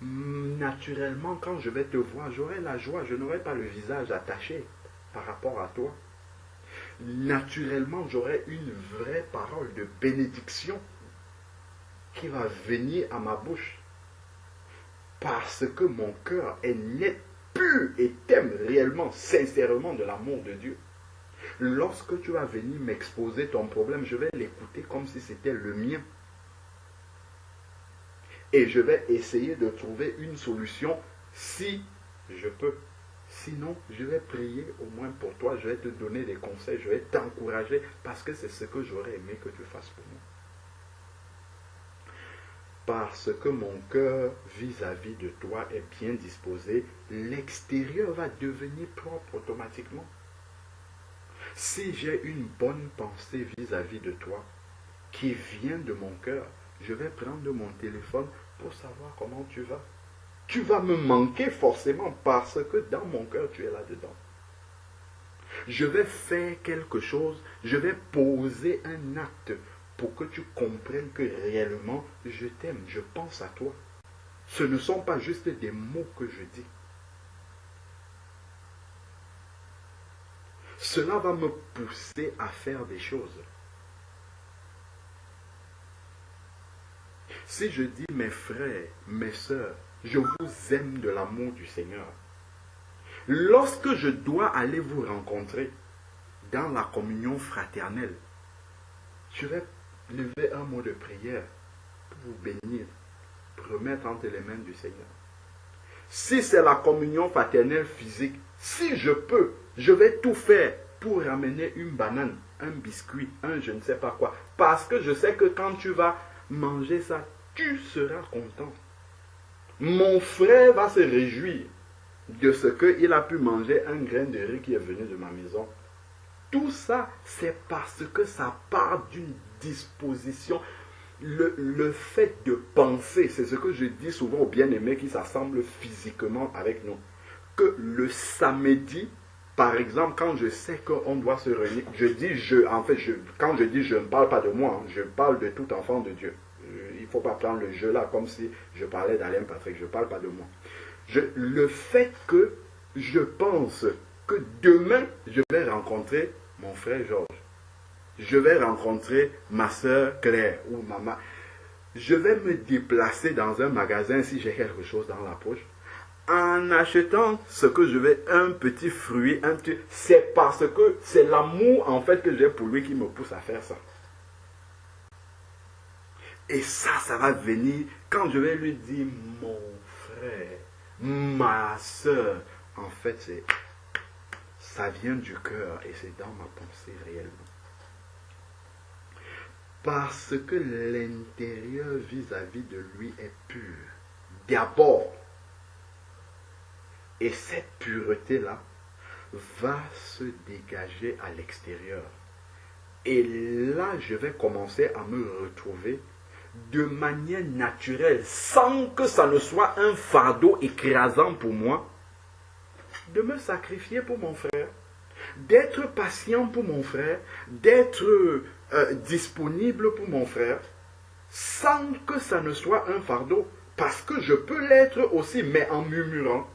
naturellement, quand je vais te voir, j'aurai la joie, je n'aurai pas le visage attaché par rapport à toi. Naturellement, j'aurai une vraie parole de bénédiction qui va venir à ma bouche. Parce que mon cœur est net, pur et t'aime réellement, sincèrement de l'amour de Dieu. Lorsque tu vas venir m'exposer ton problème, je vais l'écouter comme si c'était le mien. Et je vais essayer de trouver une solution si je peux. Sinon, je vais prier au moins pour toi, je vais te donner des conseils, je vais t'encourager parce que c'est ce que j'aurais aimé que tu fasses pour moi. Parce que mon cœur vis-à-vis de toi est bien disposé, l'extérieur va devenir propre automatiquement. Si j'ai une bonne pensée vis-à-vis de toi, qui vient de mon cœur, je vais prendre mon téléphone pour savoir comment tu vas. Tu vas me manquer forcément parce que dans mon cœur, tu es là-dedans. Je vais faire quelque chose, je vais poser un acte pour que tu comprennes que réellement, je t'aime, je pense à toi. Ce ne sont pas juste des mots que je dis. Cela va me pousser à faire des choses. Si je dis mes frères, mes sœurs, je vous aime de l'amour du Seigneur. Lorsque je dois aller vous rencontrer dans la communion fraternelle, je vais lever un mot de prière pour vous bénir, pour remettre entre les mains du Seigneur. Si c'est la communion fraternelle physique, si je peux, je vais tout faire pour ramener une banane, un biscuit, un je ne sais pas quoi. Parce que je sais que quand tu vas manger ça, tu seras content. Mon frère va se réjouir de ce qu'il a pu manger un grain de riz qui est venu de ma maison. Tout ça, c'est parce que ça part d'une disposition. Le fait de penser, c'est ce que je dis souvent aux bien-aimés qui s'assemblent physiquement avec nous. Que le samedi, par exemple, quand je sais qu'on doit se réunir, quand je dis je ne parle pas de moi, je parle de tout enfant de Dieu. Il ne faut pas prendre le jeu là comme si je parlais d'Alain Patrick, je ne parle pas de moi. Le fait que je pense que demain, je vais rencontrer mon frère Georges. Je vais rencontrer ma soeur Claire ou maman. Je vais me déplacer dans un magasin si j'ai quelque chose dans la poche. En achetant ce que je vais, un petit fruit, c'est parce que c'est l'amour en fait que j'ai pour lui qui me pousse à faire ça. Et ça va venir quand je vais lui dire mon frère, ma soeur. En fait, ça vient du cœur et c'est dans ma pensée réellement. Parce que l'intérieur vis-à-vis de lui est pur. D'abord. Et cette pureté-là va se dégager à l'extérieur. Et là, je vais commencer à me retrouver de manière naturelle, sans que ça ne soit un fardeau écrasant pour moi, de me sacrifier pour mon frère, d'être patient pour mon frère, d'être disponible pour mon frère, sans que ça ne soit un fardeau, parce que je peux l'être aussi, mais en murmurant.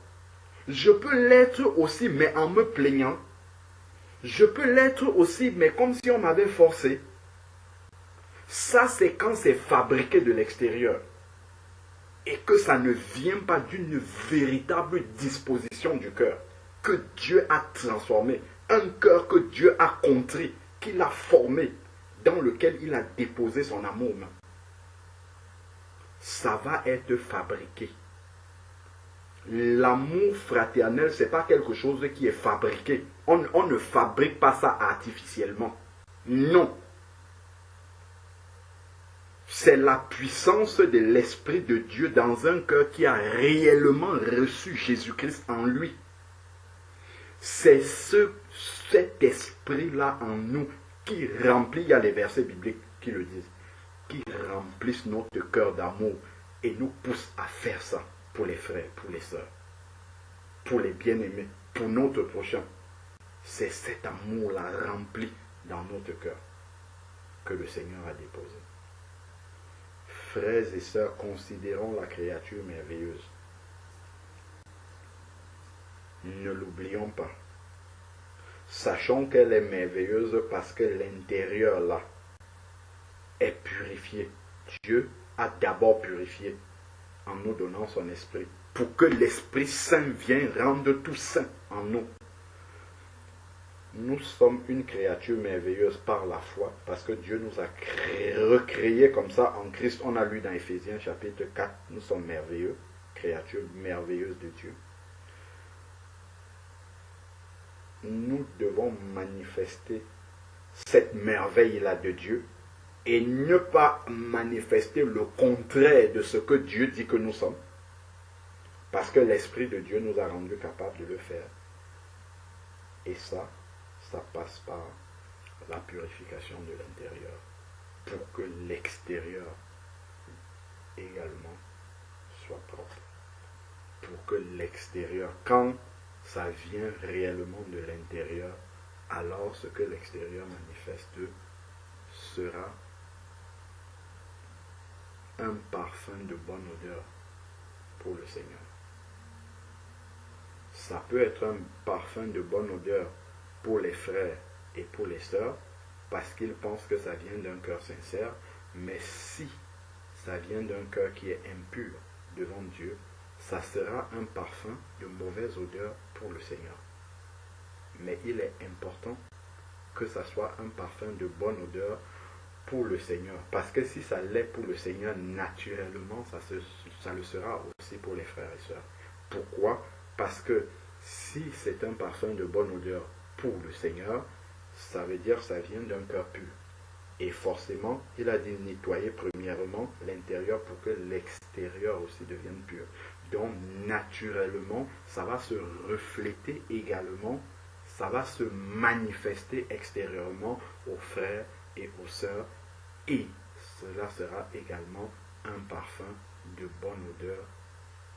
Je peux l'être aussi, mais en me plaignant. Je peux l'être aussi, mais comme si on m'avait forcé. Ça, c'est quand c'est fabriqué de l'extérieur. Et que ça ne vient pas d'une véritable disposition du cœur. Que Dieu a transformé. Un cœur que Dieu a contrit, qu'il a formé, dans lequel il a déposé son amour. Ça va être fabriqué. L'amour fraternel, ce n'est pas quelque chose qui est fabriqué. On ne fabrique pas ça artificiellement. Non. C'est la puissance de l'Esprit de Dieu dans un cœur qui a réellement reçu Jésus-Christ en lui. C'est cet esprit-là en nous qui remplit, il y a les versets bibliques qui le disent, qui remplissent notre cœur d'amour et nous poussent à faire ça pour les frères, pour les sœurs, pour les bien-aimés, pour notre prochain. C'est cet amour-là rempli dans notre cœur que le Seigneur a déposé. Frères et sœurs, considérons la créature merveilleuse. Ne l'oublions pas. Sachons qu'elle est merveilleuse parce que l'intérieur là est purifié. Dieu a d'abord purifié en nous donnant son esprit pour que l'Esprit Saint vienne rendre tout saint en nous. Nous sommes une créature merveilleuse par la foi parce que Dieu nous a recréés comme ça en Christ. On a lu dans Éphésiens chapitre 4, nous sommes merveilleux, créatures merveilleuses de Dieu. Nous devons manifester cette merveille-là de Dieu et ne pas manifester le contraire de ce que Dieu dit que nous sommes. Parce que l'Esprit de Dieu nous a rendus capables de le faire. Et ça passe par la purification de l'intérieur pour que l'extérieur également soit propre. Pour que l'extérieur, quand ça vient réellement de l'intérieur, alors ce que l'extérieur manifeste sera un parfum de bonne odeur pour le Seigneur. Ça peut être un parfum de bonne odeur pour les frères et pour les sœurs, parce qu'ils pensent que ça vient d'un cœur sincère, mais si ça vient d'un cœur qui est impur devant Dieu, ça sera un parfum de mauvaise odeur pour le Seigneur. Mais il est important que ça soit un parfum de bonne odeur pour le Seigneur, parce que si ça l'est pour le Seigneur, naturellement, ça le sera aussi pour les frères et sœurs. Pourquoi? Parce que si c'est un parfum de bonne odeur pour le Seigneur, ça veut dire que ça vient d'un cœur pur. Et forcément, il a dit nettoyer premièrement l'intérieur pour que l'extérieur aussi devienne pur. Donc, naturellement, ça va se refléter également, ça va se manifester extérieurement aux frères et aux sœurs. Et cela sera également un parfum de bonne odeur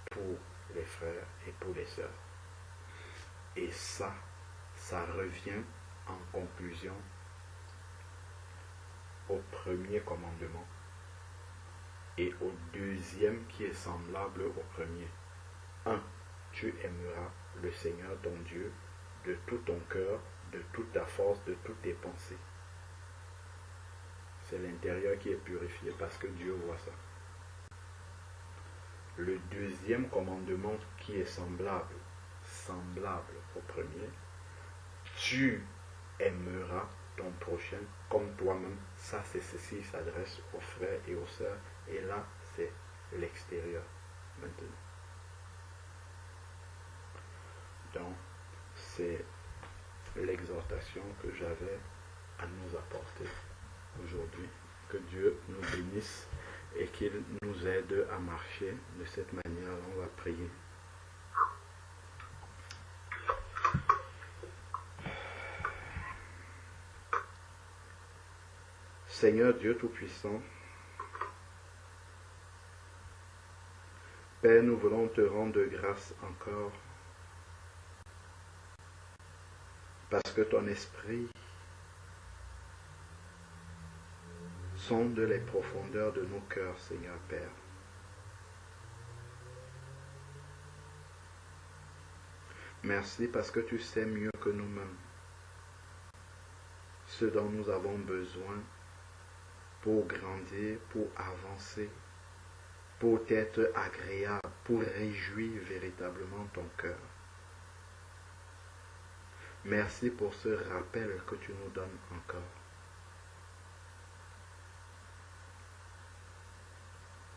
pour les frères et pour les sœurs. Et ça revient en conclusion au premier commandement et au deuxième qui est semblable au premier. 1. Tu aimeras le Seigneur ton Dieu de tout ton cœur, de toute ta force, de toutes tes pensées. C'est l'intérieur qui est purifié parce que Dieu voit ça. Le deuxième commandement qui est semblable au premier, tu aimeras ton prochain comme toi-même. Ça, c'est ceci, s'adresse aux frères et aux sœurs. Et là, c'est l'extérieur maintenant. Donc, c'est l'exhortation que j'avais à nous apporter aujourd'hui. Que Dieu nous bénisse et qu'il nous aide à marcher de cette manière. On va prier. Seigneur Dieu Tout-Puissant, Père, nous voulons te rendre grâce encore parce que ton esprit sonde les profondeurs de nos cœurs, Seigneur Père. Merci parce que tu sais mieux que nous-mêmes ce dont nous avons besoin pour grandir, pour avancer, pour être agréable, pour réjouir véritablement ton cœur. Merci pour ce rappel que tu nous donnes encore.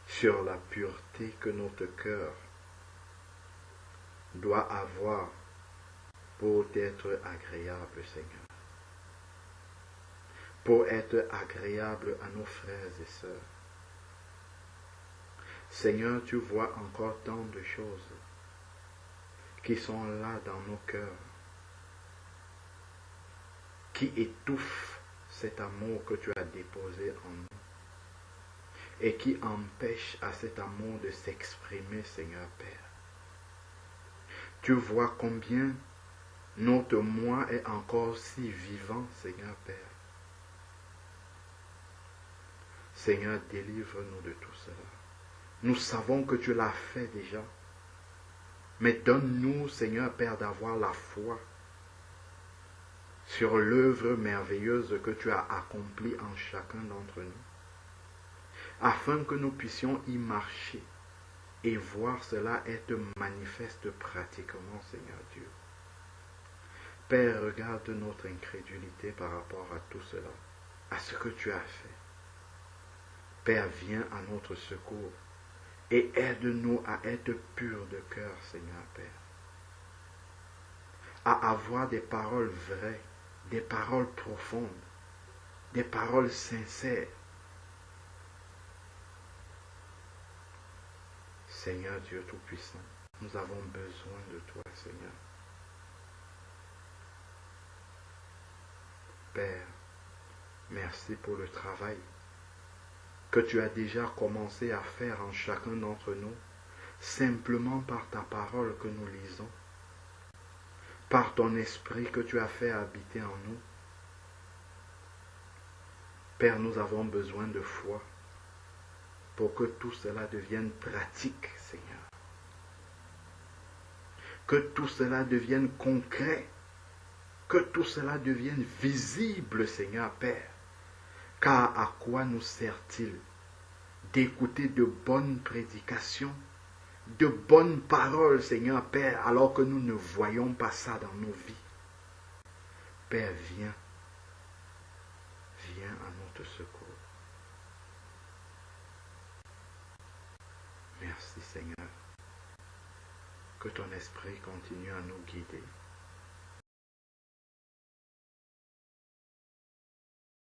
Sur la pureté que notre cœur doit avoir pour être agréable, Seigneur. Pour être agréable à nos frères et sœurs. Seigneur, tu vois encore tant de choses qui sont là dans nos cœurs, qui étouffent cet amour que tu as déposé en nous et qui empêchent à cet amour de s'exprimer, Seigneur Père. Tu vois combien notre moi est encore si vivant, Seigneur Père. Seigneur, délivre-nous de tout cela. Nous savons que tu l'as fait déjà. Mais donne-nous, Seigneur Père, d'avoir la foi sur l'œuvre merveilleuse que tu as accomplie en chacun d'entre nous, afin que nous puissions y marcher et voir cela être manifeste pratiquement, Seigneur Dieu. Père, regarde notre incrédulité par rapport à tout cela, à ce que tu as fait. Père, viens à notre secours et aide-nous à être purs de cœur, Seigneur Père. À avoir des paroles vraies, des paroles profondes, des paroles sincères. Seigneur Dieu Tout-Puissant, nous avons besoin de toi, Seigneur. Père, merci pour le travail que tu as déjà commencé à faire en chacun d'entre nous, simplement par ta parole que nous lisons, par ton esprit que tu as fait habiter en nous. Père, nous avons besoin de foi pour que tout cela devienne pratique, Seigneur. Que tout cela devienne concret, que tout cela devienne visible, Seigneur Père. Car à quoi nous sert-il d'écouter de bonnes prédications, de bonnes paroles, Seigneur Père, alors que nous ne voyons pas ça dans nos vies? Père, viens à notre secours. Merci, Seigneur. Que ton esprit continue à nous guider.